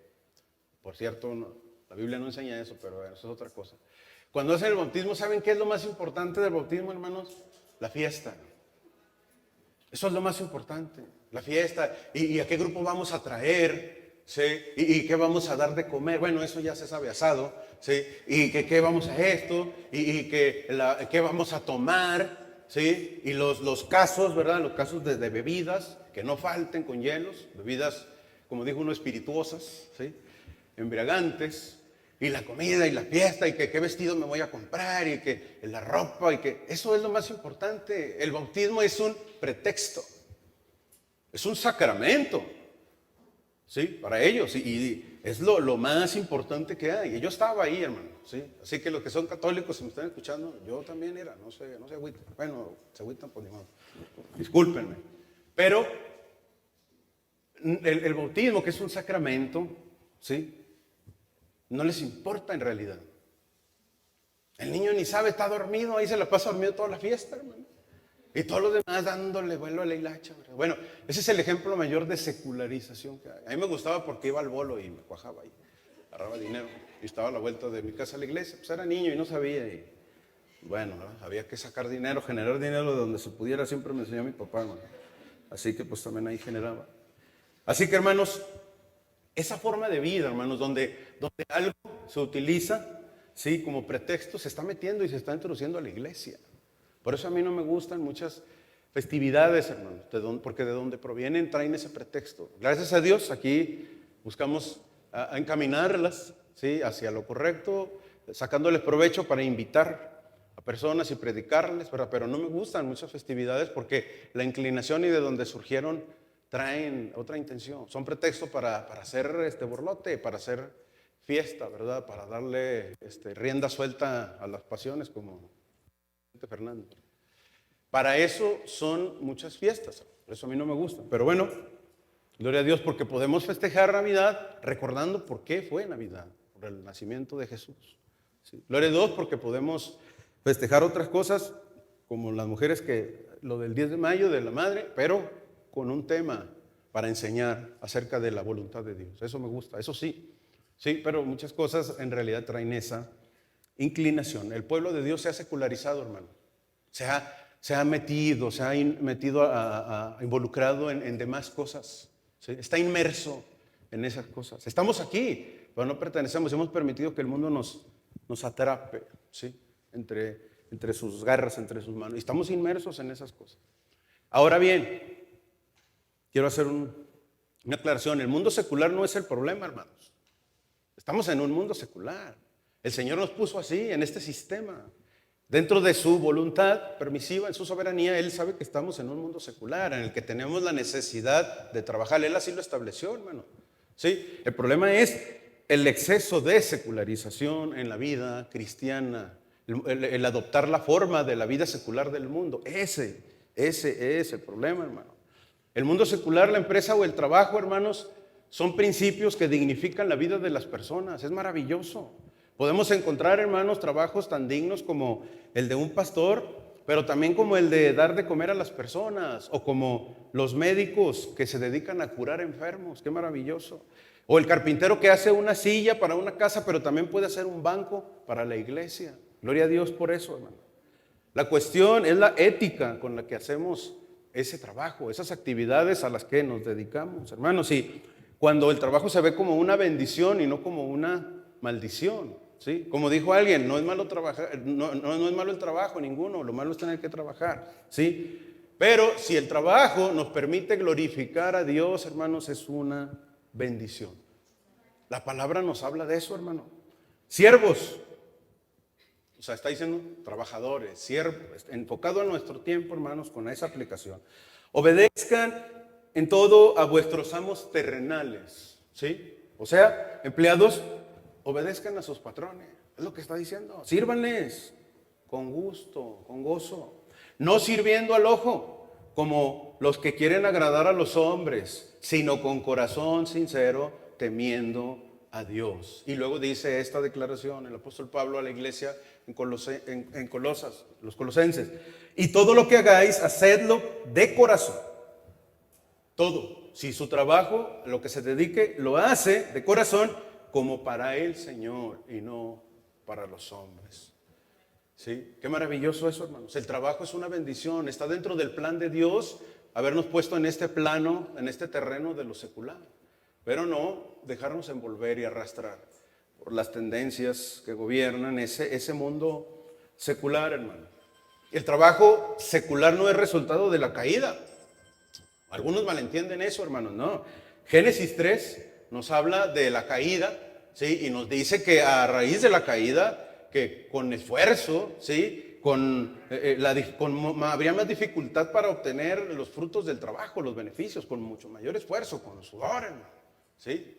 por cierto, la Biblia no enseña eso, pero bueno, eso es otra cosa. Cuando hacen el bautismo, ¿saben qué es lo más importante del bautismo, hermanos? La fiesta. Eso es lo más importante, la fiesta. ¿Y a qué grupo vamos a traer? ¿Sí? ¿Y qué vamos a dar de comer? Bueno, eso ya se sabe, asado. ¿Sí? ¿Y qué vamos a esto? ¿Y qué vamos a tomar? ¿Sí? Y los casos, ¿verdad? Los casos de bebidas, que no falten con hielos, bebidas, como dijo uno, espirituosas, ¿sí? Embriagantes. Y la comida y la fiesta y que qué vestido me voy a comprar y que la ropa y que eso es lo más importante. El bautismo es un pretexto, es un sacramento, ¿sí? Para ellos y es lo más importante que hay. Y yo estaba ahí, hermano, ¿sí? Así que los que son católicos, si me están escuchando, yo también era, no se agüiten. Bueno, se agüitan por ni modo. Discúlpenme. Pero el bautismo, que es un sacramento, ¿sí? No les importa en realidad. El niño ni sabe, está dormido, ahí se la pasa dormido toda la fiesta, hermano. Y todos los demás dándole vuelo a la hilacha, ¿verdad? Bueno, ese es el ejemplo mayor de secularización que hay. A mí me gustaba porque iba al bolo y me cuajaba ahí, agarraba dinero. Y estaba a la vuelta de mi casa a la iglesia. Pues era niño y no sabía. Y bueno, ¿verdad? Había que sacar dinero, generar dinero de donde se pudiera. Siempre me enseñó mi papá, hermano. Así que pues también ahí generaba. Así que, hermanos, esa forma de vida, hermanos, donde algo se utiliza, sí, como pretexto, se está metiendo y se está introduciendo a la iglesia. Por eso a mí no me gustan muchas festividades, hermanos, porque de donde provienen traen ese pretexto. Gracias a Dios, aquí buscamos a encaminarlas, sí, hacia lo correcto, sacándoles provecho para invitar a personas y predicarles, pero no me gustan muchas festividades porque la inclinación y de donde surgieron traen otra intención. Son pretextos para hacer borlote, para hacer fiesta, ¿verdad? Para darle rienda suelta a las pasiones, como Fernando. Para eso son muchas fiestas. Por eso a mí no me gusta. Pero bueno, gloria a Dios porque podemos festejar Navidad recordando por qué fue Navidad, por el nacimiento de Jesús. ¿Sí? Gloria a Dios porque podemos festejar otras cosas, como las mujeres, que lo del 10 de mayo de la madre, pero con un tema para enseñar acerca de la voluntad de Dios. Eso me gusta, eso sí. Sí, pero muchas cosas en realidad traen esa inclinación. El pueblo de Dios se ha secularizado, hermano. Se ha metido involucrado en demás cosas. ¿Sí? Está inmerso en esas cosas. Estamos aquí, pero no pertenecemos. Hemos permitido que el mundo nos atrape, ¿sí? Entre sus garras, entre sus manos. Y estamos inmersos en esas cosas. Ahora bien, quiero hacer una aclaración. El mundo secular no es el problema, hermanos. Estamos en un mundo secular. El Señor nos puso así, en este sistema. Dentro de su voluntad permisiva, en su soberanía, Él sabe que estamos en un mundo secular, en el que tenemos la necesidad de trabajar. Él así lo estableció, hermano. ¿Sí? El problema es el exceso de secularización en la vida cristiana, el adoptar la forma de la vida secular del mundo. Ese es el problema, hermano. El mundo secular, la empresa o el trabajo, hermanos, son principios que dignifican la vida de las personas. Es maravilloso. Podemos encontrar, hermanos, trabajos tan dignos como el de un pastor, pero también como el de dar de comer a las personas, o como los médicos que se dedican a curar enfermos. Qué maravilloso. O el carpintero que hace una silla para una casa, pero también puede hacer un banco para la iglesia. Gloria a Dios por eso, hermano. La cuestión es la ética con la que hacemos ese trabajo, esas actividades a las que nos dedicamos, hermanos. Y cuando el trabajo se ve como una bendición y no como una maldición, ¿sí? Como dijo alguien, no es malo trabajar, no es malo el trabajo, ninguno, lo malo es tener que trabajar, ¿sí? Pero si el trabajo nos permite glorificar a Dios, hermanos, es una bendición. La palabra nos habla de eso, hermano. Siervos, o sea, está diciendo trabajadores, siervos, enfocado a nuestro tiempo, hermanos, con esa aplicación. Obedezcan en todo a vuestros amos terrenales, ¿sí? O sea, empleados, obedezcan a sus patrones, es lo que está diciendo. Sírvanles con gusto, con gozo, no sirviendo al ojo, como los que quieren agradar a los hombres, sino con corazón sincero, temiendo a Dios. Y luego dice esta declaración el apóstol Pablo a la iglesia en Colosas, los colosenses: y todo lo que hagáis, hacedlo de corazón. Todo. Si su trabajo, lo que se dedique, lo hace de corazón, como para el Señor y no para los hombres. ¿Sí? Qué maravilloso eso, hermanos. El trabajo es una bendición. Está dentro del plan de Dios habernos puesto en este plano, en este terreno de lo secular. Pero no dejarnos envolver y arrastrar por las tendencias que gobiernan ese mundo secular, hermano. El trabajo secular no es resultado de la caída. Algunos malentienden eso, hermanos. No. Génesis 3 nos habla de la caída, ¿sí? Y nos dice que a raíz de la caída, que con esfuerzo, ¿sí? Habría más dificultad para obtener los frutos del trabajo, los beneficios, con mucho mayor esfuerzo, con sudor, hermano. ¿Sí?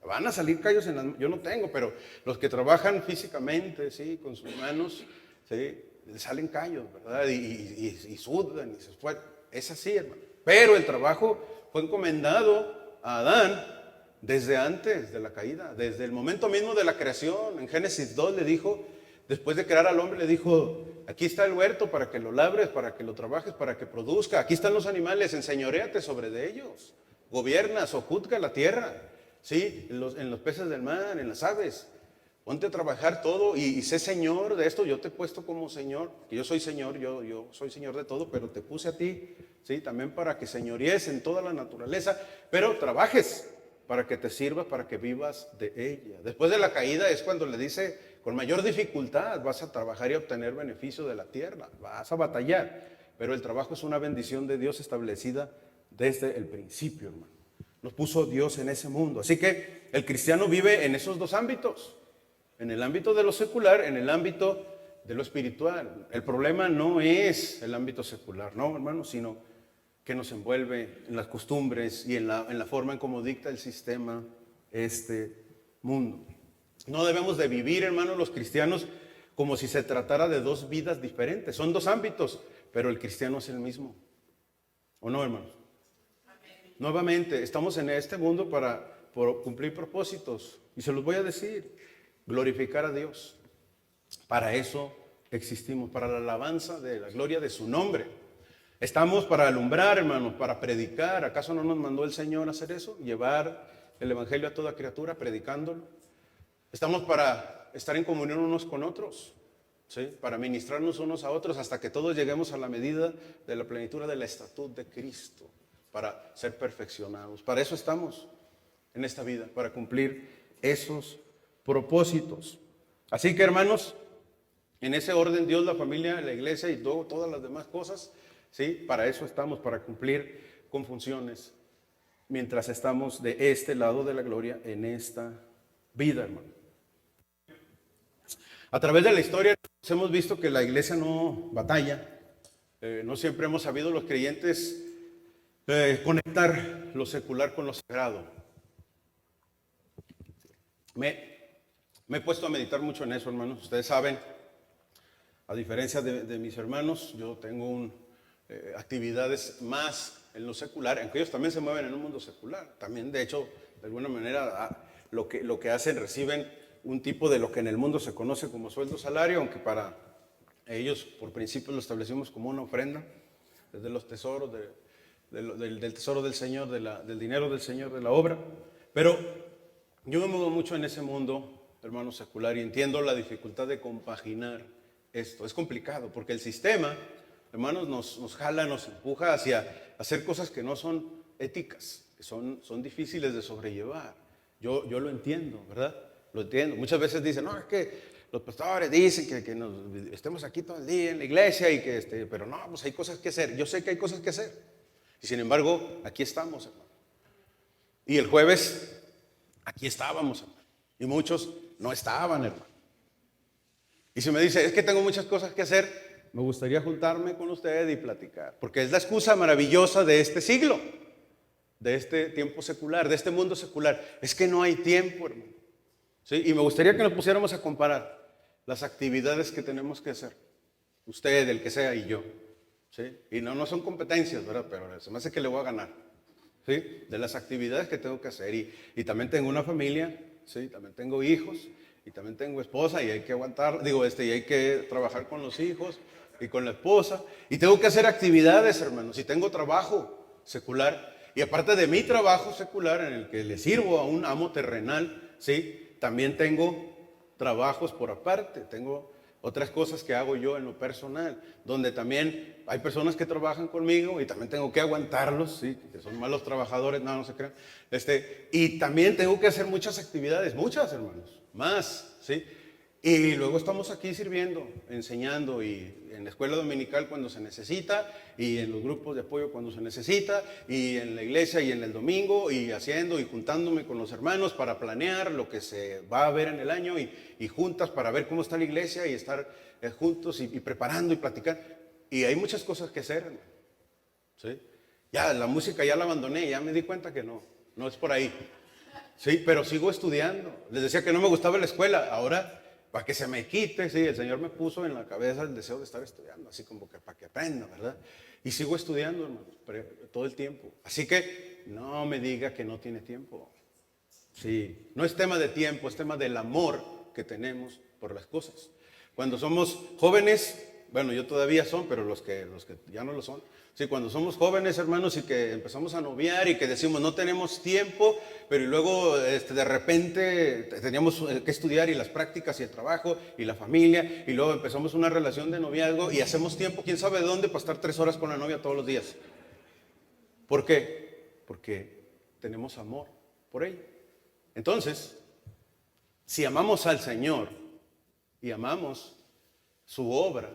Van a salir callos en las manos. Yo no tengo, pero los que trabajan físicamente, ¿sí? Con sus manos, ¿sí? Les salen callos, ¿verdad? Y sudan y se esfuerzan. Es así, hermano. Pero el trabajo fue encomendado a Adán desde antes de la caída, desde el momento mismo de la creación. En Génesis 2 le dijo, después de crear al hombre, le dijo: aquí está el huerto para que lo labres, para que lo trabajes, para que produzca. Aquí están los animales, enseñoréate sobre de ellos. Gobierna, sojuzga la tierra, ¿sí? En los peces del mar, en las aves. Ponte a trabajar todo y sé señor de esto. Yo te he puesto como señor, que yo soy señor, yo soy señor de todo, pero te puse a ti, ¿sí? También para que señoríes en toda la naturaleza, pero trabajes para que te sirva, para que vivas de ella. Después de la caída es cuando le dice, con mayor dificultad vas a trabajar y obtener beneficio de la tierra, vas a batallar, pero el trabajo es una bendición de Dios establecida desde el principio, hermano. Nos puso Dios en ese mundo. Así que el cristiano vive en esos dos ámbitos, en el ámbito de lo secular, en el ámbito de lo espiritual. El problema no es el ámbito secular, no, hermano, sino que nos envuelve en las costumbres y en la forma en cómo dicta el sistema este mundo. No debemos de vivir, hermanos, los cristianos como si se tratara de dos vidas diferentes. Son dos ámbitos, pero el cristiano es el mismo. ¿O no, hermanos? Nuevamente, estamos en este mundo por cumplir propósitos. Y se los voy a decir: glorificar a Dios. Para eso existimos, para la alabanza de la gloria de su nombre. Estamos para alumbrar, hermanos, para predicar. ¿Acaso no nos mandó el Señor a hacer eso? Llevar el evangelio a toda criatura, predicándolo. Estamos para estar en comunión unos con otros, ¿sí? Para ministrarnos unos a otros hasta que todos lleguemos a la medida de la plenitud de la estatura de Cristo, para ser perfeccionados. Para eso estamos en esta vida, para cumplir esos propósitos. Así que, hermanos, en ese orden, Dios, la familia, la iglesia y todas las demás cosas, ¿sí? Para eso estamos, para cumplir con funciones mientras estamos de este lado de la gloria en esta vida, hermano. A través de la historia hemos visto que la iglesia no batalla. No siempre hemos sabido los creyentes conectar lo secular con lo sagrado. Me, me he puesto a meditar mucho en eso, hermanos. Ustedes saben, a diferencia de mis hermanos, yo tengo actividades más en lo secular, aunque ellos también se mueven en un mundo secular. También, de hecho, de alguna manera, lo que hacen, reciben un tipo de lo que en el mundo se conoce como sueldo salario, aunque para ellos, por principio, lo establecimos como una ofrenda, desde los tesoros, del tesoro del Señor, del dinero del Señor, de la obra. Pero yo me muevo mucho en ese mundo, hermano, secular, y entiendo la dificultad de compaginar esto. Es complicado, porque el sistema, hermanos, nos jala, nos empuja hacia hacer cosas que no son éticas, que son difíciles de sobrellevar. Yo lo entiendo, ¿verdad? Lo entiendo. Muchas veces dicen, no, es que los pastores dicen que nos estemos aquí todo el día en la iglesia, y pero no, pues hay cosas que hacer. Yo sé que hay cosas que hacer. Y sin embargo, aquí estamos, hermano. Y el jueves, aquí estábamos, hermano. Y muchos no estaban, hermano. Y si me dice, es que tengo muchas cosas que hacer, me gustaría juntarme con usted y platicar. Porque es la excusa maravillosa de este siglo, de este tiempo secular, de este mundo secular. Es que no hay tiempo, hermano. ¿Sí? Y me gustaría que nos pusiéramos a comparar las actividades que tenemos que hacer. Usted, el que sea, y yo. ¿Sí? Y no son competencias, ¿verdad? Pero se me hace que le voy a ganar. ¿Sí? De las actividades que tengo que hacer. Y también tengo una familia, ¿sí? También tengo hijos, y también tengo esposa, y hay que aguantar, y hay que trabajar con los hijos y con la esposa. Y tengo que hacer actividades, hermanos. Y tengo trabajo secular. Y aparte de mi trabajo secular, en el que le sirvo a un amo terrenal, ¿sí? También tengo trabajos por aparte, tengo otras cosas que hago yo en lo personal, donde también hay personas que trabajan conmigo y también tengo que aguantarlos, ¿sí? Que son malos trabajadores, no se crean. Y también tengo que hacer muchas actividades, muchas, hermanos, más, ¿sí? Y luego estamos aquí sirviendo, enseñando, y en la escuela dominical cuando se necesita, y en los grupos de apoyo cuando se necesita, y en la iglesia y en el domingo, y haciendo y juntándome con los hermanos para planear lo que se va a ver en el año, y juntas para ver cómo está la iglesia y estar juntos y preparando y platicar. Y hay muchas cosas que hacer, ¿sí? Ya la música ya la abandoné, ya me di cuenta que no es por ahí. Sí, pero sigo estudiando. Les decía que no me gustaba la escuela, ahora para que se me quite, sí, el Señor me puso en la cabeza el deseo de estar estudiando, así como que para que aprenda, ¿verdad? Y sigo estudiando, hermanos, todo el tiempo. Así que no me diga que no tiene tiempo. Sí, no es tema de tiempo, es tema del amor que tenemos por las cosas. Cuando somos jóvenes, bueno, yo todavía son, pero los que ya no lo son. Sí, cuando somos jóvenes, hermanos, y que empezamos a noviar y que decimos no tenemos tiempo, pero y luego de repente teníamos que estudiar, y las prácticas y el trabajo y la familia, y luego empezamos una relación de noviazgo y hacemos tiempo, quién sabe de dónde, para estar 3 horas con la novia todos los días. ¿Por qué? Porque tenemos amor por ella. Entonces, si amamos al Señor y amamos su obra,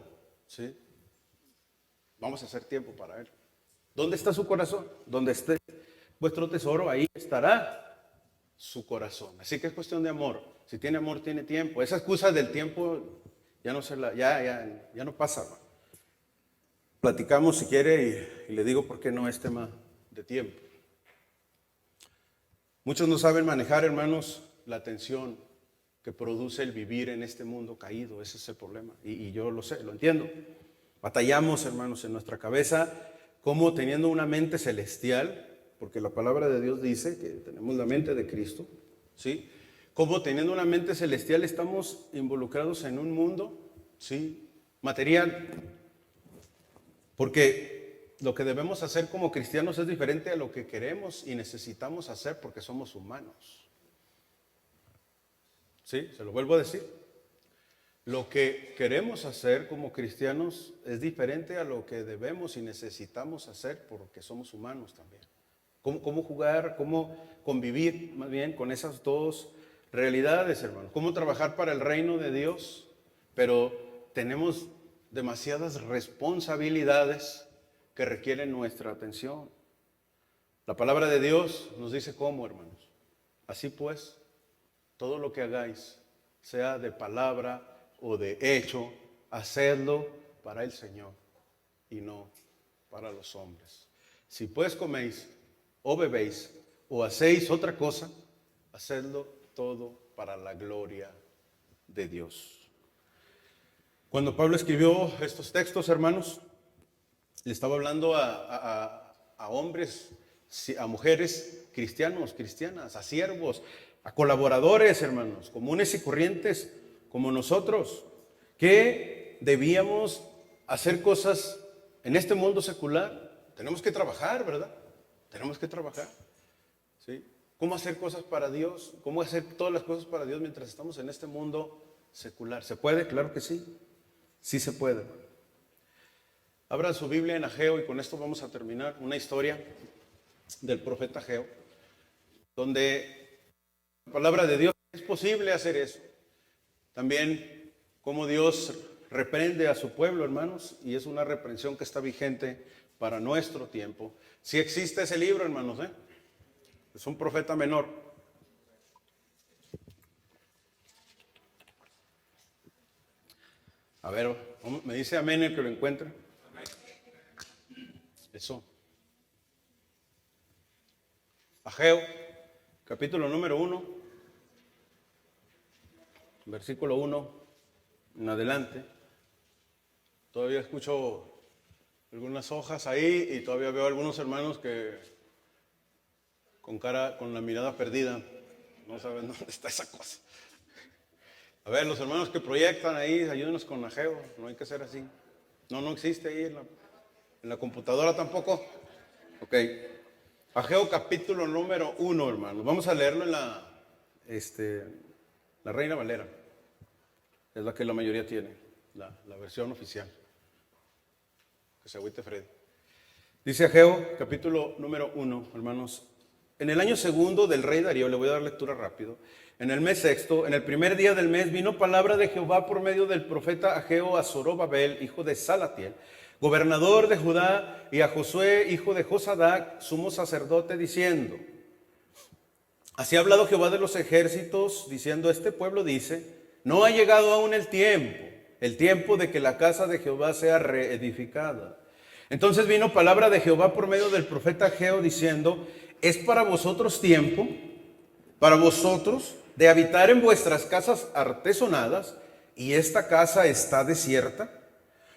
¿sí? Vamos a hacer tiempo para Él. ¿Dónde está su corazón? Donde esté vuestro tesoro, ahí estará su corazón. Así que es cuestión de amor. Si tiene amor, tiene tiempo. Esa excusa del tiempo ya no pasa. Platicamos si quiere y le digo por qué no es tema de tiempo. Muchos no saben manejar, hermanos, la tensión que produce el vivir en este mundo caído. Ese es el problema. Y yo lo sé, lo entiendo. Batallamos, hermanos, en nuestra cabeza, como teniendo una mente celestial, porque la palabra de Dios dice que tenemos la mente de Cristo, ¿sí? Como teniendo una mente celestial estamos involucrados en un mundo, ¿sí? Material. Porque lo que debemos hacer como cristianos es diferente a lo que queremos y necesitamos hacer, porque somos humanos. ¿Sí? Se lo vuelvo a decir. Lo que queremos hacer como cristianos es diferente a lo que debemos y necesitamos hacer, porque somos humanos también. ¿Cómo jugar, cómo convivir más bien con esas dos realidades, hermano? ¿Cómo trabajar para el reino de Dios? Pero tenemos demasiadas responsabilidades que requieren nuestra atención. La palabra de Dios nos dice cómo, hermanos. Así pues, todo lo que hagáis, sea de palabra o de hecho, hacedlo para el Señor y no para los hombres. Si pues coméis o bebéis o hacéis otra cosa, hacedlo todo para la gloria de Dios. Cuando Pablo escribió estos textos, hermanos, le estaba hablando a hombres, a mujeres cristianos, cristianas, a siervos, a colaboradores, hermanos, comunes y corrientes como nosotros, que debíamos hacer cosas en este mundo secular. Tenemos que trabajar, ¿verdad? Tenemos que trabajar, ¿sí? ¿Cómo hacer cosas para Dios? ¿Cómo hacer todas las cosas para Dios mientras estamos en este mundo secular? ¿Se puede? Claro que sí. Sí se puede. Abran su Biblia en Ageo y con esto vamos a terminar. Una historia del profeta Ageo, donde la palabra de Dios es posible hacer eso. También cómo Dios reprende a su pueblo, hermanos, y es una reprensión que está vigente para nuestro tiempo. Sí existe ese libro, hermanos, es un profeta menor. A ver, me dice amén el que lo encuentre. Eso. Ageo, capítulo número 1, versículo 1 en adelante. Todavía escucho algunas hojas ahí y todavía veo algunos hermanos que con la mirada perdida, no saben dónde está esa cosa. A ver, los hermanos que proyectan ahí, ayúdenos con Ageo, no hay que ser así. No existe ahí en la computadora tampoco. Ok. Ageo capítulo número 1, hermanos. Vamos a leerlo en la Reina Valera. Es la que la mayoría tiene, la versión oficial. Que se agüite Fred. Dice Ageo capítulo número 1, hermanos. En el año segundo del rey Darío, le voy a dar lectura rápido. En el mes sexto, en el primer día del mes, vino palabra de Jehová por medio del profeta Ageo a Zorobabel, hijo de Salatiel, gobernador de Judá, y a Josué, hijo de Josadac, sumo sacerdote, diciendo: así ha hablado Jehová de los ejércitos, diciendo: este pueblo dice, no ha llegado aún el tiempo de que la casa de Jehová sea reedificada. Entonces vino palabra de Jehová por medio del profeta Ageo, diciendo: es para vosotros tiempo, para vosotros, de habitar en vuestras casas artesonadas, y esta casa está desierta.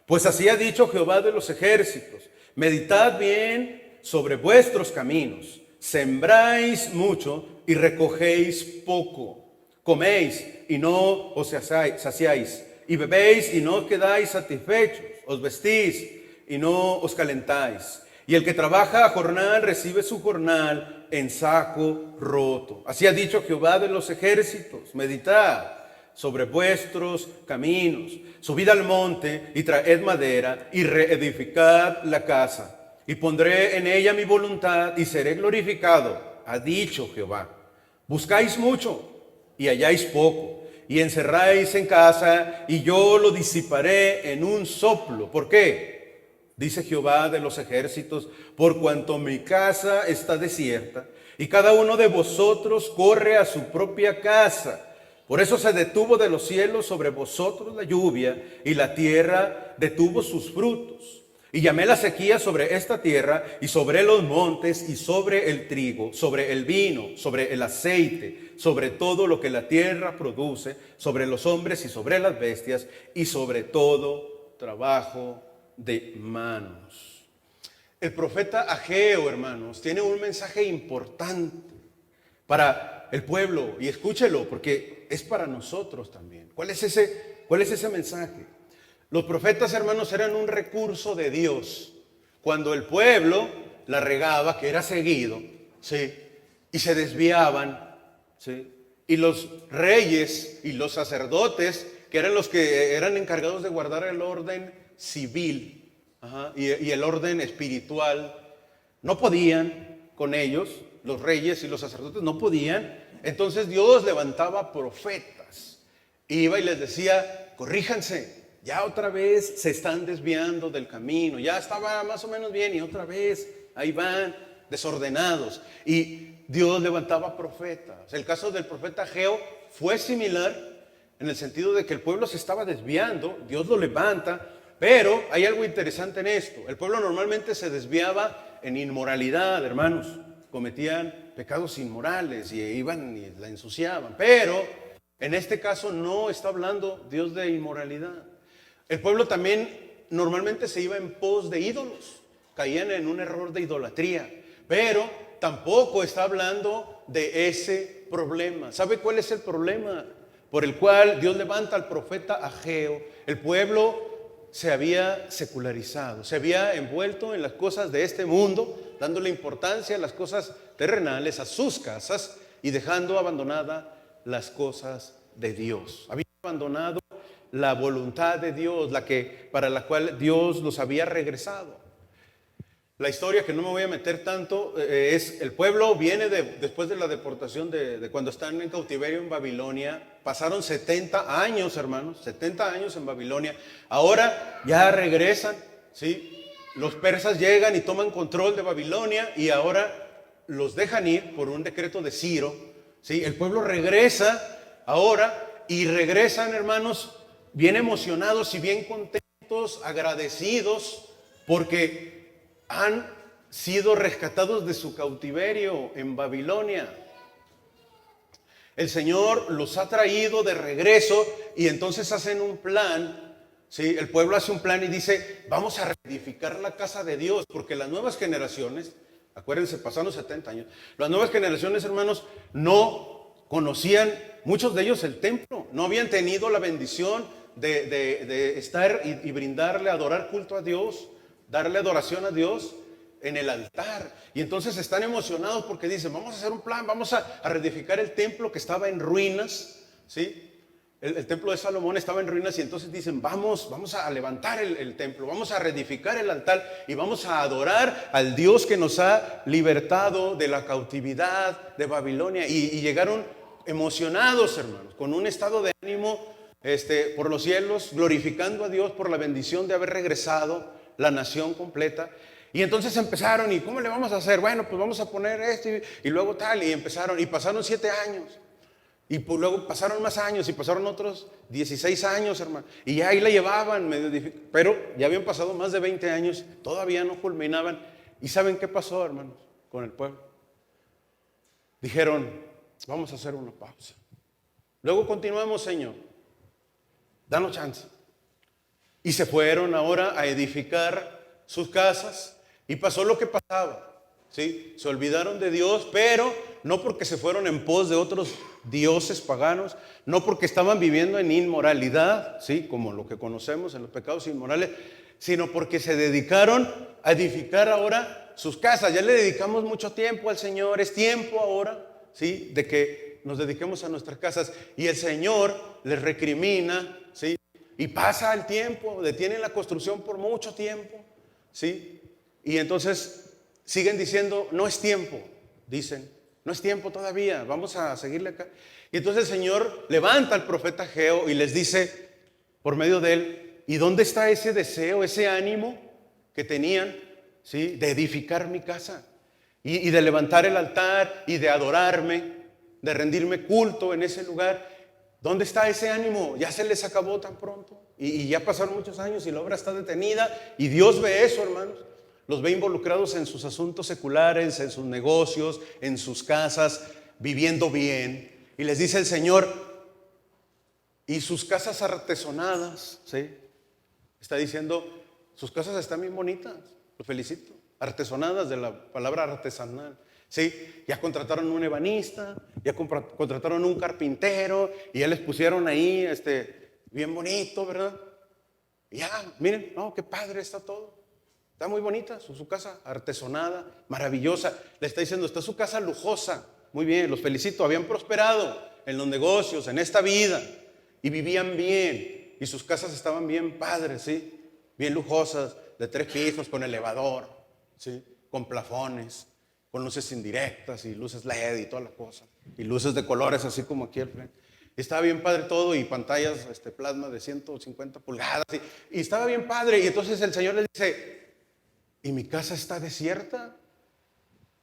Pues así ha dicho Jehová de los ejércitos: meditad bien sobre vuestros caminos, sembráis mucho y recogéis poco, coméis y no os saciáis, y bebéis y no os quedáis satisfechos, os vestís y no os calentáis. Y el que trabaja a jornal recibe su jornal en saco roto. Así ha dicho Jehová de los ejércitos: meditad sobre vuestros caminos, subid al monte y traed madera y reedificad la casa. Y pondré en ella mi voluntad y seré glorificado, ha dicho Jehová. Buscáis mucho y halláis poco, y encerráis en casa y yo lo disiparé en un soplo. ¿Por qué? Dice Jehová de los ejércitos: por cuanto mi casa está desierta y cada uno de vosotros corre a su propia casa. Por eso se detuvo de los cielos sobre vosotros la lluvia y la tierra detuvo sus frutos. Y llamé la sequía sobre esta tierra y sobre los montes y sobre el trigo, sobre el vino, sobre el aceite, sobre todo lo que la tierra produce, sobre los hombres y sobre las bestias y sobre todo trabajo de manos. El profeta Ageo, hermanos, tiene un mensaje importante para el pueblo, y escúchelo porque es para nosotros también. ¿Cuál es ese mensaje? Los profetas, hermanos, eran un recurso de Dios cuando el pueblo la regaba, que era seguido, ¿sí? Y se desviaban, ¿sí? Y los reyes y los sacerdotes, que eran los que eran encargados de guardar el orden civil, y el orden espiritual, no podían con ellos, los reyes y los sacerdotes no podían. Entonces Dios levantaba profetas, iba y les decía: corríjanse, ya otra vez se están desviando del camino, ya estaba más o menos bien y otra vez ahí van desordenados. Y Dios levantaba profetas. El caso del profeta Ageo fue similar en el sentido de que el pueblo se estaba desviando, Dios lo levanta. Pero hay algo interesante en esto. El pueblo normalmente se desviaba en inmoralidad, hermanos. Cometían pecados inmorales y iban y la ensuciaban. Pero En este caso no está hablando Dios de inmoralidad. El pueblo también normalmente se iba en pos de ídolos, caían en un error de idolatría, pero tampoco está hablando de ese problema. ¿Sabe cuál es el problema por el cual Dios levanta al profeta Ageo? El pueblo se había secularizado, se había envuelto en las cosas de este mundo, dándole importancia a las cosas terrenales, a sus casas, y dejando abandonada las cosas de Dios. Había abandonado la voluntad de Dios, para la cual Dios los había regresado. La historia, que no me voy a meter tanto, es el pueblo viene después de la deportación de cuando están en cautiverio en Babilonia. Pasaron 70 años, hermanos, 70 años en Babilonia. Ahora ya regresan, ¿sí? Los persas llegan y toman control de Babilonia y ahora los dejan ir por un decreto de Ciro, ¿sí? El pueblo regresa ahora y regresan, hermanos, bien emocionados y bien contentos, agradecidos, porque han sido rescatados de su cautiverio en Babilonia. El Señor los ha traído de regreso y entonces hacen un plan, ¿sí? El pueblo hace un plan y dice, vamos a reedificar la casa de Dios, porque las nuevas generaciones, acuérdense, pasaron 70 años, las nuevas generaciones, hermanos, no conocían, muchos de ellos, el templo, no habían tenido la bendición de estar y brindarle, adorar culto a Dios, darle adoración a Dios en el altar. Y entonces están emocionados porque dicen, vamos a hacer un plan, vamos a reedificar el templo que estaba en ruinas, ¿sí? El templo de Salomón estaba en ruinas y entonces dicen, vamos a levantar el templo, vamos a reedificar el altar y vamos a adorar al Dios que nos ha libertado de la cautividad de Babilonia. Y llegaron emocionados, hermanos, con un estado de ánimo por los cielos, glorificando a Dios por la bendición de haber regresado la nación completa. Y entonces empezaron, ¿y cómo le vamos a hacer? Bueno, pues vamos a poner esto y luego tal, y empezaron, y pasaron 7 años, y pues luego pasaron más años, y pasaron otros 16 años, hermano, y ya ahí la llevaban, pero ya habían pasado más de 20 años, todavía no culminaban. ¿Y saben qué pasó, hermanos, con el pueblo? Dijeron, vamos a hacer una pausa, luego continuamos, Señor, danos chance. Y se fueron ahora a edificar sus casas y pasó lo que pasaba, ¿sí? Se olvidaron de Dios, pero no porque se fueron en pos de otros dioses paganos, no porque estaban viviendo en inmoralidad, ¿sí? Como lo que conocemos en los pecados inmorales, sino porque se dedicaron a edificar ahora sus casas. Ya le dedicamos mucho tiempo al Señor, es tiempo ahora, ¿sí? De que nos dediquemos a nuestras casas, y el Señor les recrimina, ¿sí? Y pasa el tiempo, detienen la construcción por mucho tiempo, ¿sí? Y entonces siguen diciendo, no es tiempo, dicen, no es tiempo todavía, vamos a seguirle acá. Y entonces el Señor levanta al profeta Ageo y les dice, por medio de él, ¿y dónde está ese deseo, ese ánimo que tenían, ¿sí? De edificar mi casa y de levantar el altar y de adorarme, de rendirme culto en ese lugar? ¿Dónde está ese ánimo? Ya se les acabó tan pronto. Y ya pasaron muchos años y la obra está detenida. Y Dios ve eso, hermanos. Los ve involucrados en sus asuntos seculares, en sus negocios, en sus casas, viviendo bien. Y les dice el Señor, y sus casas artesonadas, ¿sí? Está diciendo, sus casas están bien bonitas, los felicito. Artesonadas, de la palabra artesanal. Sí, ya contrataron un ebanista, ya contrataron un carpintero y ya les pusieron ahí bien bonito, ¿verdad? Y ya, miren, no, qué padre está todo. Está muy bonita su casa, artesonada, maravillosa. Le está diciendo, está su casa lujosa. Muy bien, los felicito, habían prosperado en los negocios, en esta vida, y vivían bien, y sus casas estaban bien padres, ¿sí? Bien lujosas, de 3 pisos, con elevador, ¿sí? Con plafones, con luces indirectas y luces LED y toda la cosa, y luces de colores así como aquí al frente. Estaba bien padre todo, y pantallas plasma de 150 pulgadas, y estaba bien padre. Y entonces el Señor le dice, ¿y mi casa está desierta?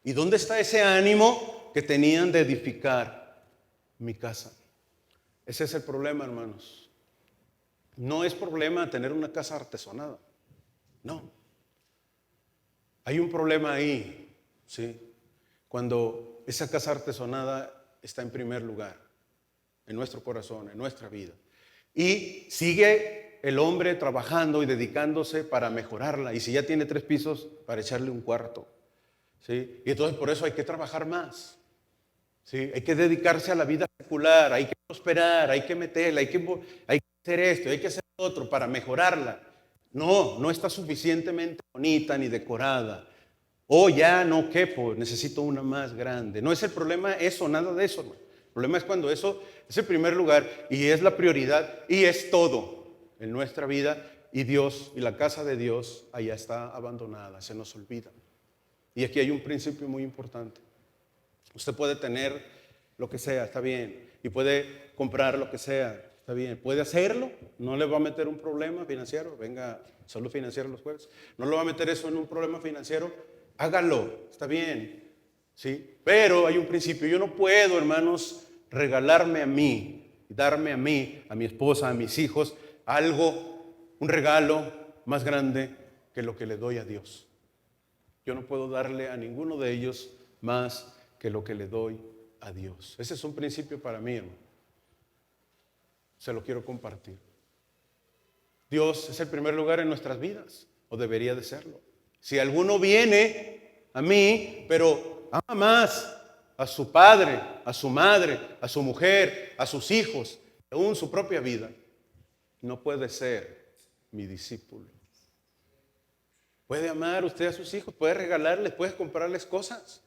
¿Y dónde está ese ánimo que tenían de edificar mi casa? Ese es el problema, hermanos. No es problema tener una casa artesonada, no. Hay un problema ahí, ¿sí? Cuando esa casa artesonada está en primer lugar. en nuestro corazón, en nuestra vida. Y sigue el hombre trabajando y dedicándose para mejorarla. Y si ya tiene 3 pisos, para echarle un cuarto. ¿Sí? Y entonces por eso hay que trabajar más. ¿Sí? Hay que dedicarse a la vida secular, hay que prosperar, hay que meterla, hay que hacer esto, hay que hacer otro para mejorarla. No está suficientemente bonita ni decorada. Ya no quepo, necesito una más grande. No es el problema eso, nada de eso, hermano. El problema es cuando eso es el primer lugar y es la prioridad y es todo en nuestra vida y Dios y la casa de Dios allá está abandonada, se nos olvida. Y aquí hay un principio muy importante. Usted puede tener lo que sea, está bien, y puede comprar lo que sea, está bien, puede hacerlo, no le va a meter un problema financiero, venga, solo financiero los jueves, no le va a meter eso en un problema financiero, hágalo, está bien, ¿sí? Pero hay un principio, yo no puedo, hermanos, regalarme a mí, darme a mí, a mi esposa, a mis hijos, algo, un regalo más grande que lo que le doy a Dios. Yo no puedo darle a ninguno de ellos más que lo que le doy a Dios. Ese es un principio para mí, hermano. Se lo quiero compartir. Dios es el primer lugar en nuestras vidas, o debería de serlo. Si alguno viene a mí, pero ama más a su padre, a su madre, a su mujer, a sus hijos, aún su propia vida, no puede ser mi discípulo. Puede amar usted a sus hijos, puede regalarles, puede comprarles cosas.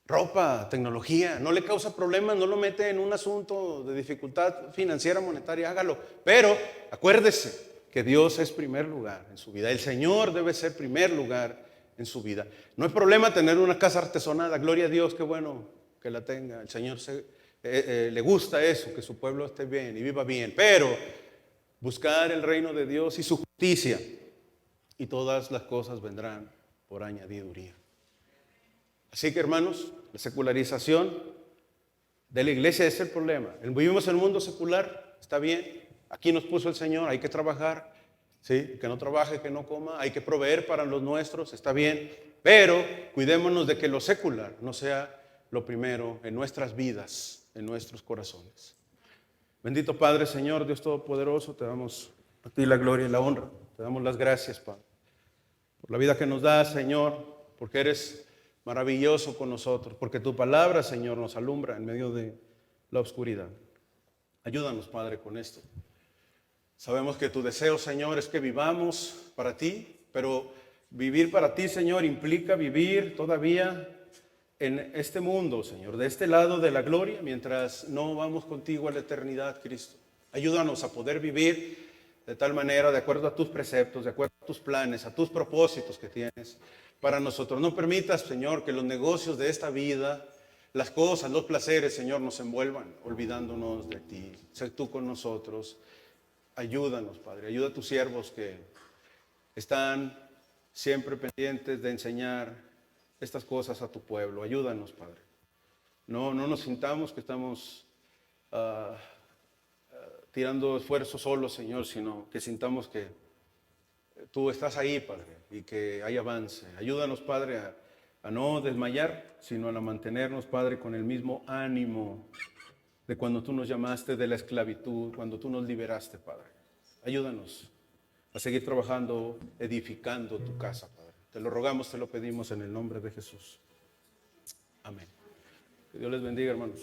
Ropa, tecnología, no le causa problemas, no lo mete en un asunto de dificultad financiera, monetaria, hágalo. Pero acuérdese que Dios es primer lugar en su vida. El Señor debe ser primer lugar en su vida. No hay problema tener una casa artesanada, gloria a Dios, qué bueno que la tenga. El Señor le gusta eso, que su pueblo esté bien y viva bien. Pero buscar el reino de Dios y su justicia y todas las cosas vendrán por añadiduría. Así que, hermanos, la secularización de la iglesia es el problema. Vivimos en un mundo secular, está bien. Aquí nos puso el Señor, hay que trabajar. ¿Sí? Que no trabaje, que no coma. Hay que proveer para los nuestros, está bien. Pero cuidémonos de que lo secular no sea lo primero en nuestras vidas, en nuestros corazones. Bendito Padre, Señor, Dios Todopoderoso, te damos a ti la gloria y la honra. Te damos las gracias, Padre, por la vida que nos das, Señor, porque eres maravilloso con nosotros, porque tu palabra, Señor, nos alumbra en medio de la oscuridad. Ayúdanos, Padre, con esto. Sabemos que tu deseo, Señor, es que vivamos para ti, pero vivir para ti, Señor, implica vivir todavía en este mundo, Señor, de este lado de la gloria, mientras no vamos contigo a la eternidad, Cristo. Ayúdanos a poder vivir de tal manera, de acuerdo a tus preceptos, de acuerdo a tus planes, a tus propósitos que tienes para nosotros. No permitas, Señor, que los negocios de esta vida, las cosas, los placeres, Señor, nos envuelvan, olvidándonos de ti. Sé tú con nosotros. Ayúdanos, Padre. Ayuda a tus siervos que están siempre pendientes de enseñar estas cosas a tu pueblo. Ayúdanos, Padre. No nos sintamos que estamos tirando esfuerzos solos, Señor, sino que sintamos que tú estás ahí, Padre, y que hay avance. Ayúdanos, Padre, a no desmayar, sino a mantenernos, Padre, con el mismo ánimo de cuando tú nos llamaste de la esclavitud, cuando tú nos liberaste, Padre. Ayúdanos a seguir trabajando, edificando tu casa, Padre. Te lo rogamos, te lo pedimos en el nombre de Jesús. Amén. Que Dios les bendiga, hermanos.